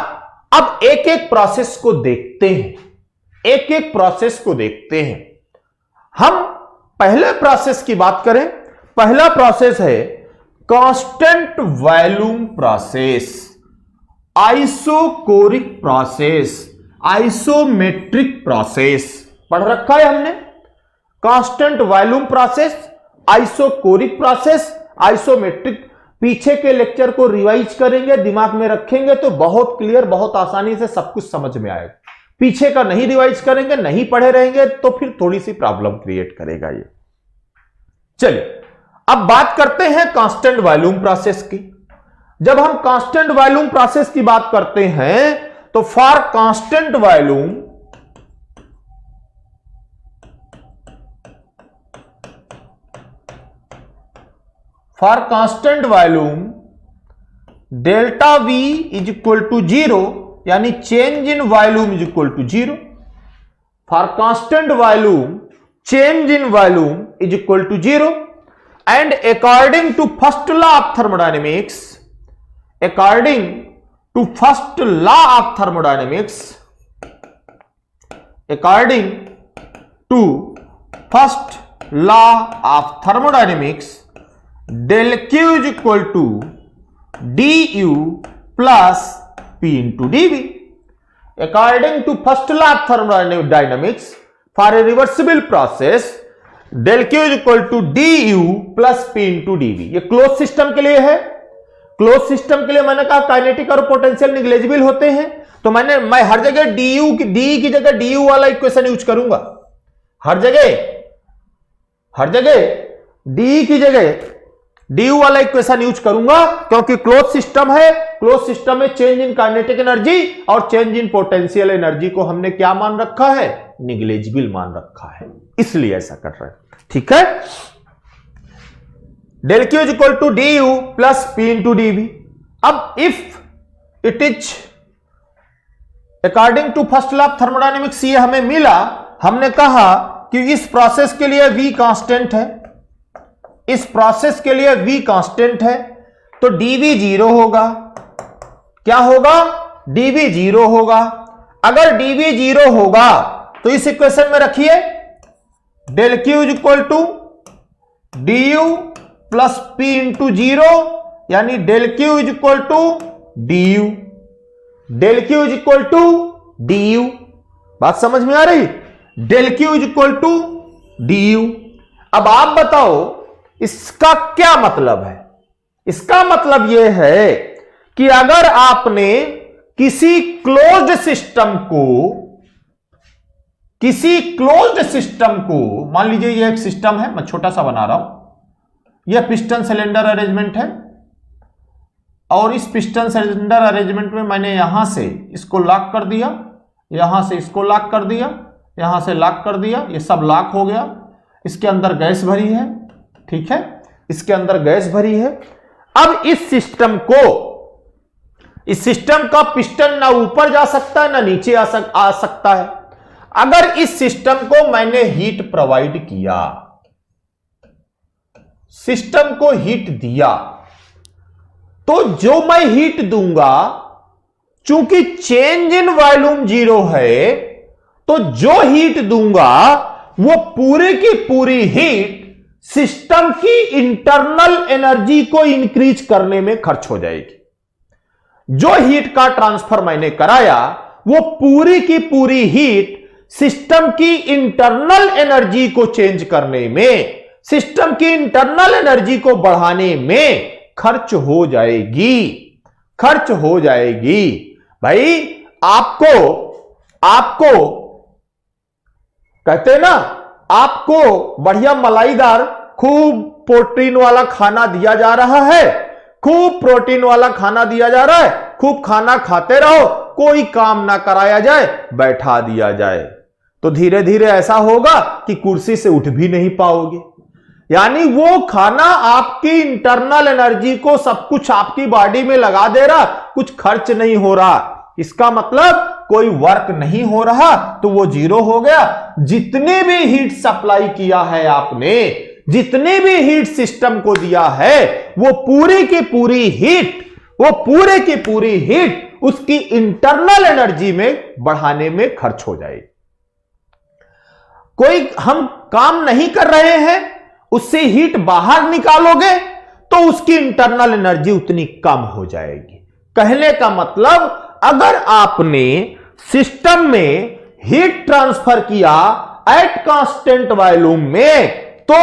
अब एक एक प्रोसेस को देखते हैं, एक एक प्रोसेस को देखते हैं। हम पहले प्रोसेस की बात करें, पहला प्रोसेस है constant volume process, isochoric process, isometric process पढ़ रखा है हमने। Constant volume process, isochoric process, isometric. पीछे के लेक्चर को रिवाइज करेंगे, दिमाग में रखेंगे तो बहुत क्लियर, बहुत आसानी से सब कुछ समझ में आएगा। पीछे का नहीं रिवाइज करेंगे, नहीं पढ़े रहेंगे तो फिर थोड़ी सी प्रॉब्लम क्रिएट करेगा ये। चलिए अब बात करते हैं कांस्टेंट वॉल्यूम प्रोसेस की। जब हम कांस्टेंट वॉल्यूम प्रोसेस की बात करते हैं तो for constant volume, for constant volume delta V is equal to 0, यानी change in volume is equal to 0। For constant volume change in volume is equal to 0 and according to first law of thermodynamics, according to first law of thermodynamics, according to first law of thermodynamics, del Q is equal to du plus P into dV. According to first law of thermodynamics, for a reversible process, del Q is equal to du plus P into dV. ये close system के लिए है। Close system के लिए मैंने कहा kinetic और potential negligible होते हैं, तो मैं हर जगह डी की जगह डी वाला इक्वेशन यूज करूंगा। हर जगह डी की जगह डी वाला इक्वेशन यूज करूंगा, क्योंकि क्लोज सिस्टम है। क्लोज सिस्टम में चेंज इन काइनेटिक एनर्जी और चेंज इन पोटेंशियल एनर्जी को हमने क्या मान रखा है? निग्लेजिबल मान रखा है, इसलिए ऐसा कर रहे हैं। ठीक है, del Q is equal to D U plus P into d V. अब if it is according to first law of thermodynamics ये हमें मिला, हमने कहा कि इस प्रोसेस के लिए v कांस्टेंट है, इस प्रोसेस के लिए v कांस्टेंट है, तो dv जीरो होगा। क्या होगा? dv जीरो होगा। अगर dv जीरो होगा तो इस इक्वेशन में रखिए del Q is equal to D U plus P into zero, यानी del Q is equal to D U, del Q is equal to D U. बात समझ में आ रही? Del Q is equal to D U. अब आप बताओ इसका क्या मतलब है? इसका मतलब यह है कि अगर आपने किसी क्लोज्ड सिस्टम को मान लीजिए यह एक सिस्टम है, मैं छोटा सा बना रहा हूं, यह पिस्टन सिलेंडर अरेंजमेंट है, और इस पिस्टन सिलेंडर अरेंजमेंट में मैंने यहां से इसको लॉक कर दिया, यहां से इसको लॉक कर दिया, यहां से लॉक कर दिया, ये सब लॉक हो गया। इसके अंदर गैस भरी है, ठीक है, इसके अंदर गैस भरी है। अब इस सिस्टम का पिस्टन ना ऊपर जा सकता है ना नीचे आ सकता है। अगर इस सिस्टम को मैंने हीट प्रोवाइड किया, सिस्टम को हीट दिया, तो जो मैं हीट दूंगा, चूंकि चेंज इन वॉल्यूम जीरो है, तो जो हीट दूंगा वो पूरी की पूरी हीट सिस्टम की इंटरनल एनर्जी को इंक्रीज करने में खर्च हो जाएगी। जो हीट का ट्रांसफर मैंने कराया वो पूरी की पूरी हीट सिस्टम की इंटरनल एनर्जी को चेंज करने में, सिस्टम की इंटरनल एनर्जी को बढ़ाने में खर्च हो जाएगी, खर्च हो जाएगी। भाई आपको कहते ना, आपको बढ़िया मलाईदार खूब प्रोटीन वाला खाना दिया जा रहा है, खूब प्रोटीन वाला खाना दिया जा रहा है, खूब खाना खाते रहो, कोई काम ना कराया जाए, बैठा दिया जाए, तो धीरे धीरे ऐसा होगा कि कुर्सी से उठ भी नहीं पाओगे। यानी वो खाना आपकी इंटरनल एनर्जी को सब कुछ आपकी बॉडी में लगा दे रहा, कुछ खर्च नहीं हो रहा। इसका मतलब कोई वर्क नहीं हो रहा, तो वो जीरो हो गया। जितने भी हीट सप्लाई किया है आपने, जितने भी हीट सिस्टम को दिया है, वो पूरी की पूरी हीट उसकी इंटरनल एनर्जी में बढ़ाने में खर्च हो जाएगी। कोई हम काम नहीं कर रहे हैं, उससे हीट बाहर निकालोगे तो उसकी इंटरनल एनर्जी उतनी कम हो जाएगी। कहने का मतलब, अगर आपने सिस्टम में हीट ट्रांसफर किया एट कांस्टेंट वॉल्यूम में, तो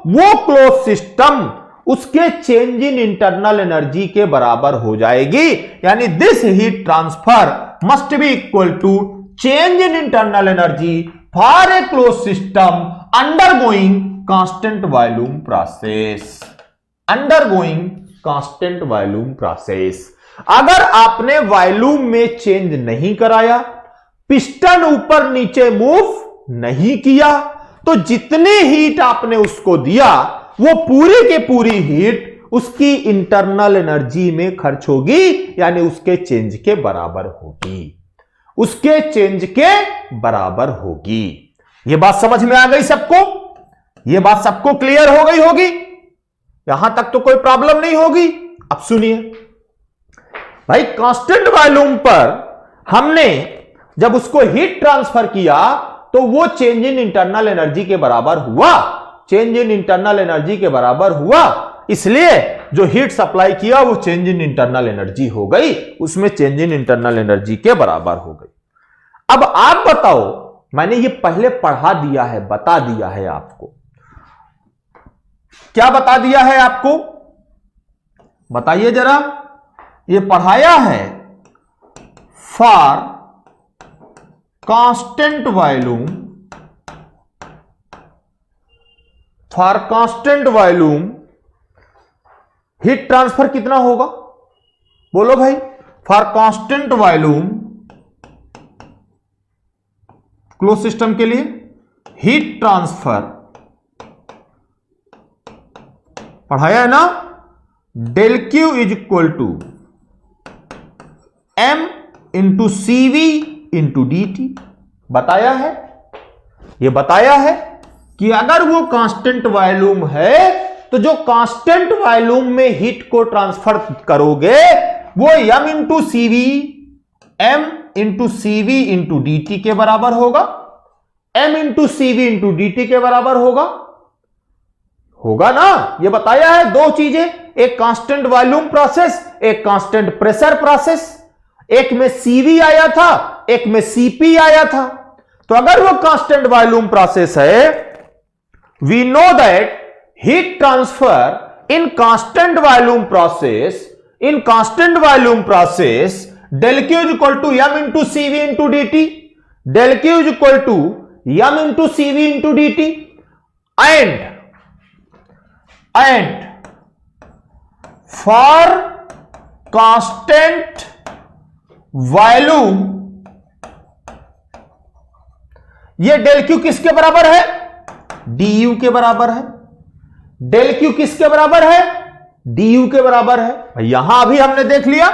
वो क्लोज सिस्टम उसके चेंज इन इंटरनल एनर्जी के बराबर हो जाएगी। यानी this heat transfer must be equal to change in internal energy for a close system undergoing constant volume process, undergoing constant volume process. अगर आपने वॉल्यूम में चेंज नहीं कराया, पिस्टन ऊपर नीचे मूव नहीं किया, तो जितनी हीट आपने उसको दिया वो पूरी की पूरी हीट उसकी इंटरनल एनर्जी में खर्च होगी, यानी उसके चेंज के बराबर होगी, उसके चेंज के बराबर होगी। यह बात समझ में आ गई सबको? यह बात सबको क्लियर हो गई होगी? यहां तक तो कोई प्रॉब्लम नहीं होगी। अब सुनिए भाई, कांस्टेंट वॉल्यूम पर हमने जब उसको हीट ट्रांसफर किया तो वो चेंज इन इंटरनल एनर्जी के बराबर हुआ, चेंज इन इंटरनल एनर्जी के बराबर हुआ, इसलिए जो हीट सप्लाई किया वो चेंज इन इंटरनल एनर्जी हो गई, उसमें चेंज इन इंटरनल एनर्जी के बराबर हो गई। अब आप बताओ, मैंने ये पहले पढ़ा दिया है, बता दिया है आपको, क्या बता दिया है आपको? बताइए जरा। ये पढ़ाया है for constant volume, for constant volume heat transfer कितना होगा? बोलो भाई, for constant volume close system के लिए हीट ट्रांसफर पढ़ाया है ना, del Q is equal to M into CV into D T. बताया है, ये बताया है कि अगर वो कांस्टेंट वॉल्यूम है तो जो कांस्टेंट वॉल्यूम में हीट को ट्रांसफर करोगे वो M into CV, M into CV into D T के बराबर होगा, M into CV into D T के बराबर होगा, होगा ना। ये बताया है दो चीजें, एक कांस्टेंट वॉल्यूम प्रोसेस, एक कांस्टेंट प्रेशर प्रोसेस। एक में सीवी आया था, एक में सीपी आया था। तो अगर वो कांस्टेंट वॉल्यूम प्रोसेस है, we know that heat transfer in constant volume process, in constant volume process del Q is equal to M into CV into D T, del Q is equal to M into CV into D T and for constant volume ये del Q किसके बराबर है? D के बराबर है। Del Q किसके बराबर है? डी के बराबर है। यहां अभी हमने देख लिया,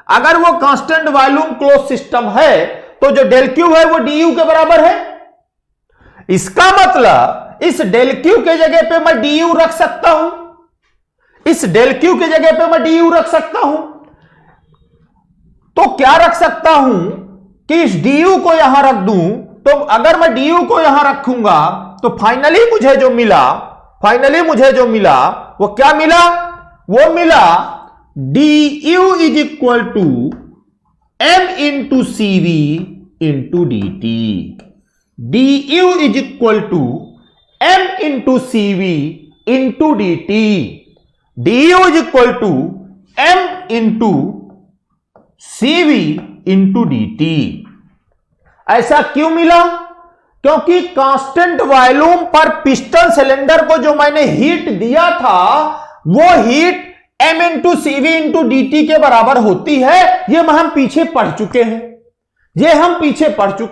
अगर वो कांस्टेंट वॉल्यूम क्लोज सिस्टम है तो जो डेल क्यू है वो डी के बराबर है। इसका मतलब इस डेल क्यू के जगह पे मैं डी रख सकता हूं, इस डेल क्यू के जगह पे मैं डी रख सकता हूं। तो क्या रख सकता हूं कि इस डी को यहां रख दूं, तो अगर मैं डी को यहां रखूंगा तो फाइनली मुझे जो मिला वो क्या मिला? वो मिला D U is equal to M into CV into D T. D U is equal to M into CV into D T. D U is equal to M into CV into D T. ऐसा क्यों मिला? क्योंकि constant volume पर piston cylinder को जो मैंने heat दिया था वो heat M into CV into D T के बराबर होती है। ये हम पीछे पढ़ चुके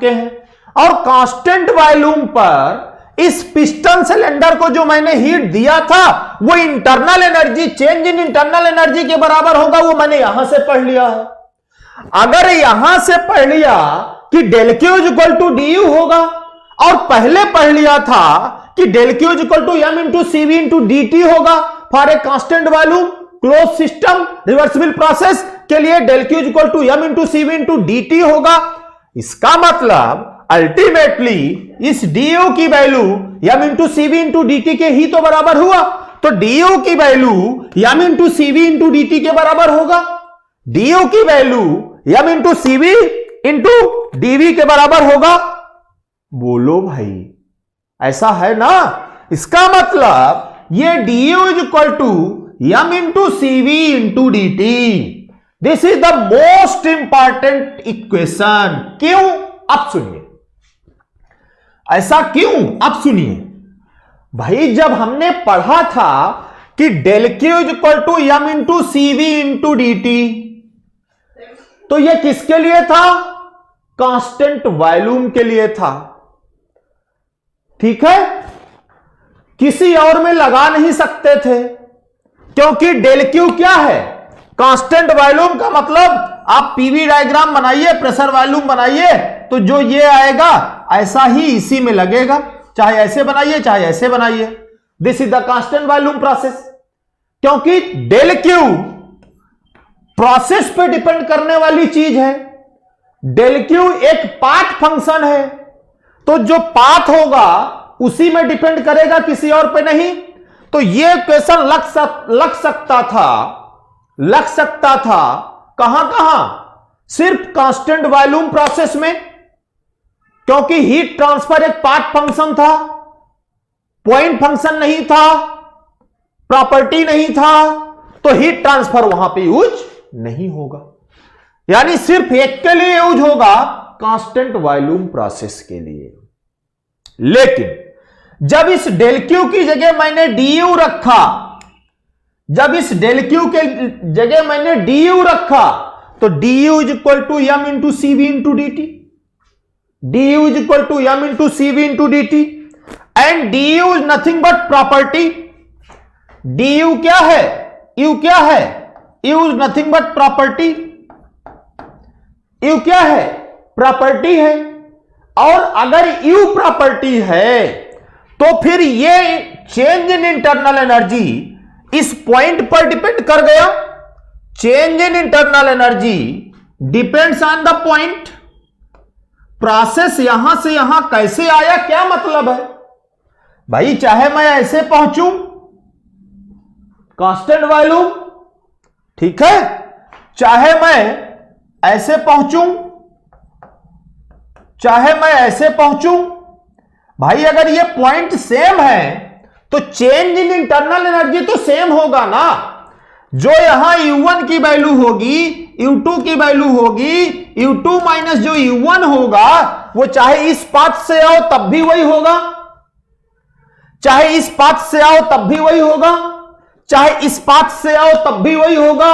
हैं, और कांस्टेंट वॉल्यूम पर इस पिस्टन सिलेंडर को जो मैंने हीट दिया था वो internal energy, change in internal energy के बराबर होगा। वो मैंने यहां से पढ़ लिया है। अगर यहां से पढ़ लिया कि del Q is equal to D U होगा, और पहले पढ़ लिया था कि del Q is equal to M into CV into D T होगा for a constant volume close system reversible process के लिए del Q is equal to M into CV into D T होगा। इसका मतलब अल्टीमेटली इस d U की value M into CV into D T के ही तो बराबर हुआ। तो डी यू की value M into CV into D T के बराबर होगा। डी यू की value M into CV into DV के बराबर होगा। बोलो भाई, ऐसा है ना? इसका मतलब ये D U is equal to M into CV into D T. This is the most important equation. क्यों? अब सुनिए, ऐसा क्यों? अब सुनिए भाई, जब हमने पढ़ा था कि del Q is equal to M into CV into D T, तो यह किसके लिए था? कांस्टेंट वॉल्यूम के लिए था। ठीक है, किसी और में लगा नहीं सकते थे, क्योंकि डेल क्यू क्या है? कांस्टेंट वॉल्यूम का मतलब आप पीवी डायग्राम बनाइए, प्रेशर वॉल्यूम बनाइए, तो जो ये आएगा ऐसा ही इसी में लगेगा, चाहे ऐसे बनाइए चाहे ऐसे बनाइए। This is the constant volume process. क्योंकि डेल क्यू प्रोसेस पे डिपेंड करने वाली चीज है। डेल क्यू एक पाथ फंक्शन है, तो जो पाथ होगा उसी में डिपेंड करेगा, किसी और पे नहीं। तो ये क्वेश्चन लग सकता था कहां? सिर्फ कांस्टेंट वॉल्यूम प्रोसेस में, क्योंकि हीट ट्रांसफर एक पाथ फंक्शन था, पॉइंट फंक्शन नहीं था, प्रॉपर्टी नहीं था, तो हीट ट्रांसफर वहां पे यूज नहीं होगा, यानी सिर्फ एक के लिए यूज होगा, कांस्टेंट वॉल्यूम प्रोसेस के लिए। लेकिन जब इस डेल क्यू की जगह मैंने डी यू रखा, जब इस डेल क्यू के जगह मैंने डी यू रखा, तो D U is equal to M into C V into D T, D U is equal to M into C V into D T, and D U is nothing but property. D U क्या है, U क्या है, U is nothing but property, U क्या है, property है। और अगर you property है तो फिर ये चेंज इन इंटरनल एनर्जी इस पॉइंट पर डिपेंड कर गया। Change in internal energy depends on the point. Process यहां से यहां कैसे आया, क्या मतलब है भाई, चाहे मैं ऐसे पहुंचूं कांस्टेंट वॉल्यूम, ठीक है, चाहे मैं ऐसे पहुंचूं, चाहे मैं ऐसे पहुंचूं, भाई अगर ये पॉइंट सेम है तो चेंज इन इंटरनल एनर्जी तो सेम होगा ना। जो यहां U1 की वैल्यू होगी, U2 की वैल्यू होगी, U2 माइनस जो U1 होगा वो चाहे इस पाथ से आओ तब भी वही होगा, चाहे इस पाथ से आओ तब भी वही होगा, चाहे इस पाथ से आओ तब भी वही होगा।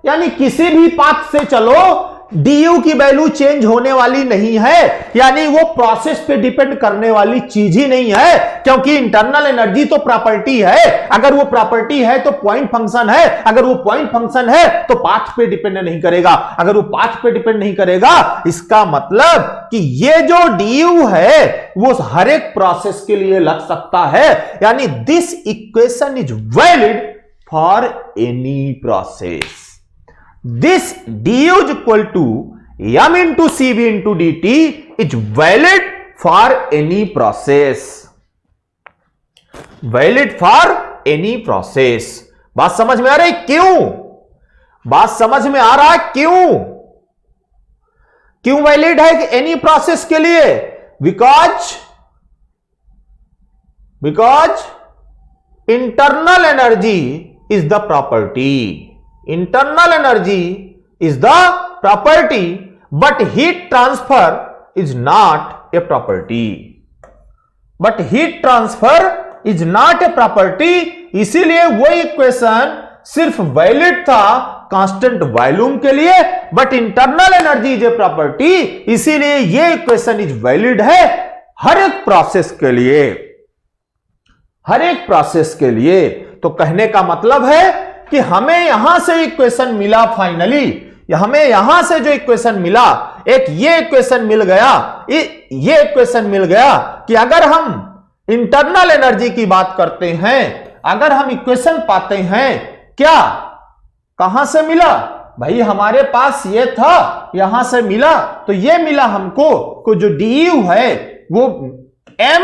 यानी किसी भी पाथ से चलो डी की वैल्यू चेंज होने वाली नहीं है, यानी वो प्रोसेस पे डिपेंड करने वाली चीज ही नहीं है, क्योंकि इंटरनल एनर्जी तो प्रॉपर्टी है। अगर वो प्रॉपर्टी है तो पॉइंट फंक्शन है, अगर वो पॉइंट फंक्शन है तो पाथ पे डिपेंड नहीं करेगा, अगर वो पाथ पे डिपेंड नहीं करेगा इसका मतलब कि ये जो डी है वो हर एक प्रोसेस के लिए लग सकता है। यानी this equation is valid for any process. This du is equal to m into cv into dt is valid for any process, valid for any process। बात समझ में आ रही, क्यों बात समझ में आ रहा है, क्यों वैलिड है कि एनी प्रोसेस के लिए, because internal energy is the property, internal energy is the property but heat transfer is not a property, but heat transfer is not a property। इसीलिए वो इक्वेशन सिर्फ वैलिड था कांस्टेंट वॉल्यूम के लिए, but internal energy is a property, इसीलिए ये equation is valid है हर एक प्रोसेस के लिए, हर एक प्रोसेस के लिए। तो कहने का मतलब है कि हमें यहां से इक्वेशन मिला, फाइनली हमें यहां से जो इक्वेशन मिला, एक ये इक्वेशन मिल गया, ये इक्वेशन मिल गया कि अगर हम इंटरनल एनर्जी की बात करते हैं, अगर हम इक्वेशन पाते हैं, क्या कहां से मिला भाई, हमारे पास ये था, यहां से मिला, तो ये मिला हमको को जो डी यू है वो m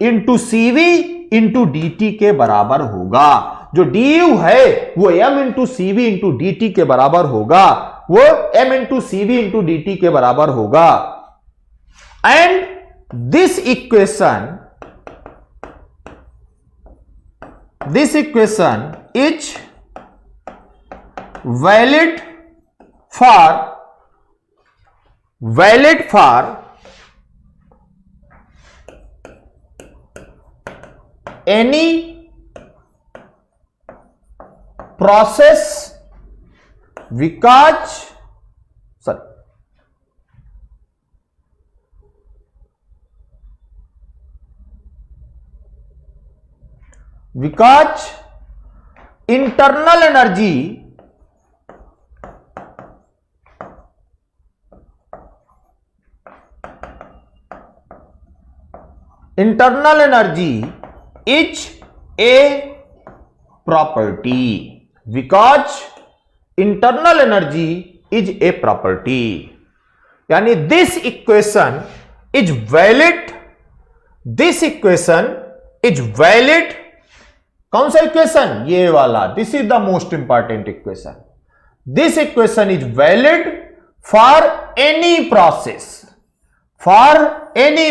into C V into D T के बराबर होगा। जो डी यू है वो m into C V into D T के बराबर होगा, वो m into C V into D T के बराबर होगा। And this equation is valid for any process because internal energy is a property, because internal energy is a property। यानी this equation is valid, this equation is valid। कौन सा equation, ये वाला, this is the most important equation। this equation is valid for any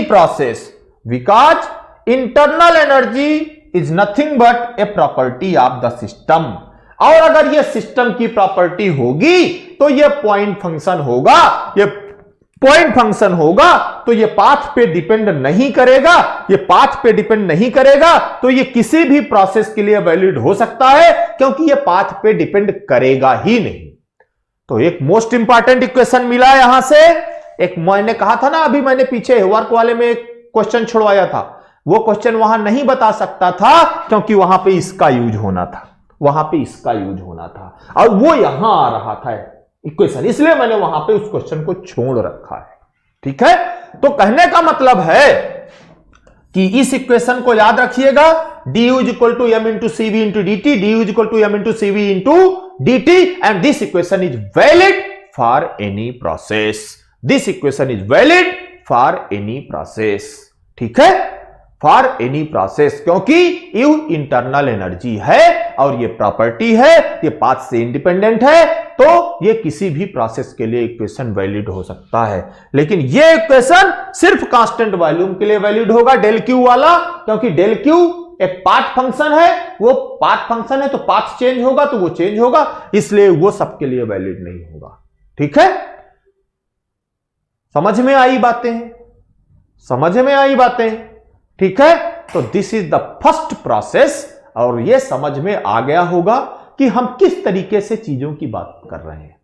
process because internal energy is nothing but a property of the system। और अगर ये system की property होगी तो ये पॉइंट फंक्शन होगा। ये पॉइंट फंक्शन होगा तो ये पाथ पे डिपेंड नहीं करेगा। ये पाथ पे डिपेंड नहीं करेगा तो ये किसी भी प्रोसेस के लिए वैलिड हो सकता है, क्योंकि ये पाथ पे डिपेंड करेगा ही नहीं। तो एक मोस्ट इंपॉर्टेंट इक्वेशन मिला यहां से। एक मैंने कहा था ना, अभी मैंने पीछे वर्क वाले में एक क्वेश्चन छुड़वाया था, वो क्वेश्चन वहां नहीं बता सकता था क्योंकि वहां पे इसका यूज होना था, वहां पे इसका यूज होना था, और वो यहां आ रहा था इक्वेशन, इसलिए मैंने वहां पे उस क्वेश्चन को छोड़ रखा है। ठीक है, तो कहने का मतलब है कि इस इक्वेशन को याद रखिएगा, du is equal to m into cv into dt, du is equal to m into cv into dt, and this equation is valid for any process. This equation is valid for any process. ठीक है, for any process, क्योंकि you internal energy है और ये property है, ये path से independent है, तो ये किसी भी प्रोसेस के लिए इक्वेशन वैलिड हो सकता है। लेकिन ये इक्वेशन सिर्फ कांस्टेंट वॉल्यूम के लिए वैलिड होगा, डेल क्यू वाला, क्योंकि डेल क्यू एक पाथ फंक्शन है, वो पाथ फंक्शन है तो पाथ चेंज होगा तो वो चेंज होगा, इसलिए वो सबके लिए वैलिड नहीं होगा। ठीक है, समझ में आई बातें? समझ में आई बातें? ठीक है, तो this is the first process, और यह समझ में आ गया होगा कि हम किस तरीके से चीजों की बात कर रहे हैं,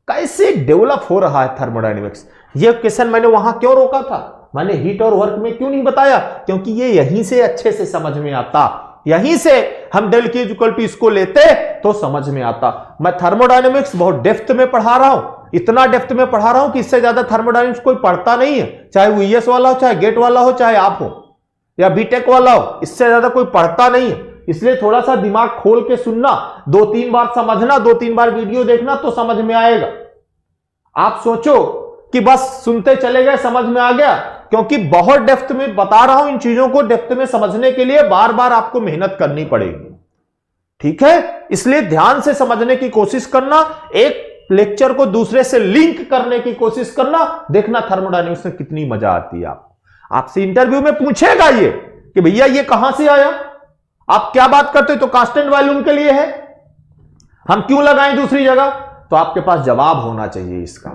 कैसे डेवलप हो रहा है थर्मोडायनेमिक्स। यह क्वेश्चन मैंने वहां क्यों रोका था, मैंने हीट और वर्क में क्यों नहीं बताया, क्योंकि ये यहीं से अच्छे से समझ में आता, यहीं से हम डेल क्यू इक्वल टू इसको लेते तो समझ में आता। मैं थर्मोडायनेमिक्स बहुत डेप्थ में पढ़ा रहा हूं, इतना डेप्थ में पढ़ा रहा हूं कि इससे ज्यादा थर्मोडायनेमिक्स कोई पढ़ता नहीं है, चाहे वो ईएस वाला हो, चाहे गेट वाला हो, चाहे आप हो या बीटेक वाला हो, इससे ज्यादा कोई पढ़ता नहीं है। इसलिए थोड़ा सा दिमाग खोल के सुनना, 2-3 बार समझना, 2-3 बार वीडियो देखना तो समझ में आएगा। आप सोचो कि बस सुनते चले गए, समझ में आ गया, क्योंकि बहुत डेप्थ में बता रहा हूं। इन चीजों को डेप्थ में समझने के लिए बार बार आपको मेहनत करनी पड़ेगी। ठीक है, इसलिए ध्यान से समझने की कोशिश करना, एक लेक्चर को दूसरे से लिंक करने की कोशिश करना, देखना थर्मोडायनेमिक्स में कितनी मजा आती है। आपसे इंटरव्यू में पूछेगा ये कि भैया ये कहां से आया, आप क्या बात करते हो, तो कांस्टेंट वॉल्यूम के लिए है, हम क्यों लगाएं दूसरी जगह, तो आपके पास जवाब होना चाहिए इसका।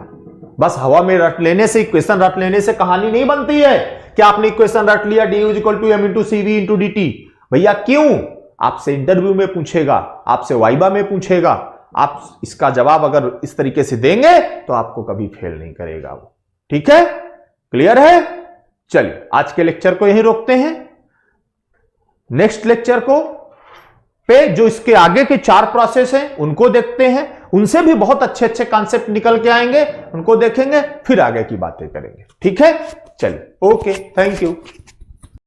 बस हवा में रट लेने से, इक्वेशन रट लेने से कहानी नहीं बनती है कि आपने इक्वेशन रट लिया du equal to m into cv into dt। भैया क्यों, आपसे इंटरव्यू में पूछेगा, आपसे वाइबा में पूछेगा, आप इसका जवाब अगर इस तरीके से देंगे तो आपको कभी फेल नहीं करेगा वो। ठीक है, क्लियर है? चलिए आज के लेक्चर को यहीं रोकते हैं। नेक्स्ट लेक्चर को पे जो इसके आगे के 4 प्रोसेस हैं उनको देखते हैं, उनसे भी बहुत अच्छे अच्छे कॉन्सेप्ट निकल के आएंगे, उनको देखेंगे, फिर आगे की बातें करेंगे। ठीक है, चलिए, ओके, थैंक यू।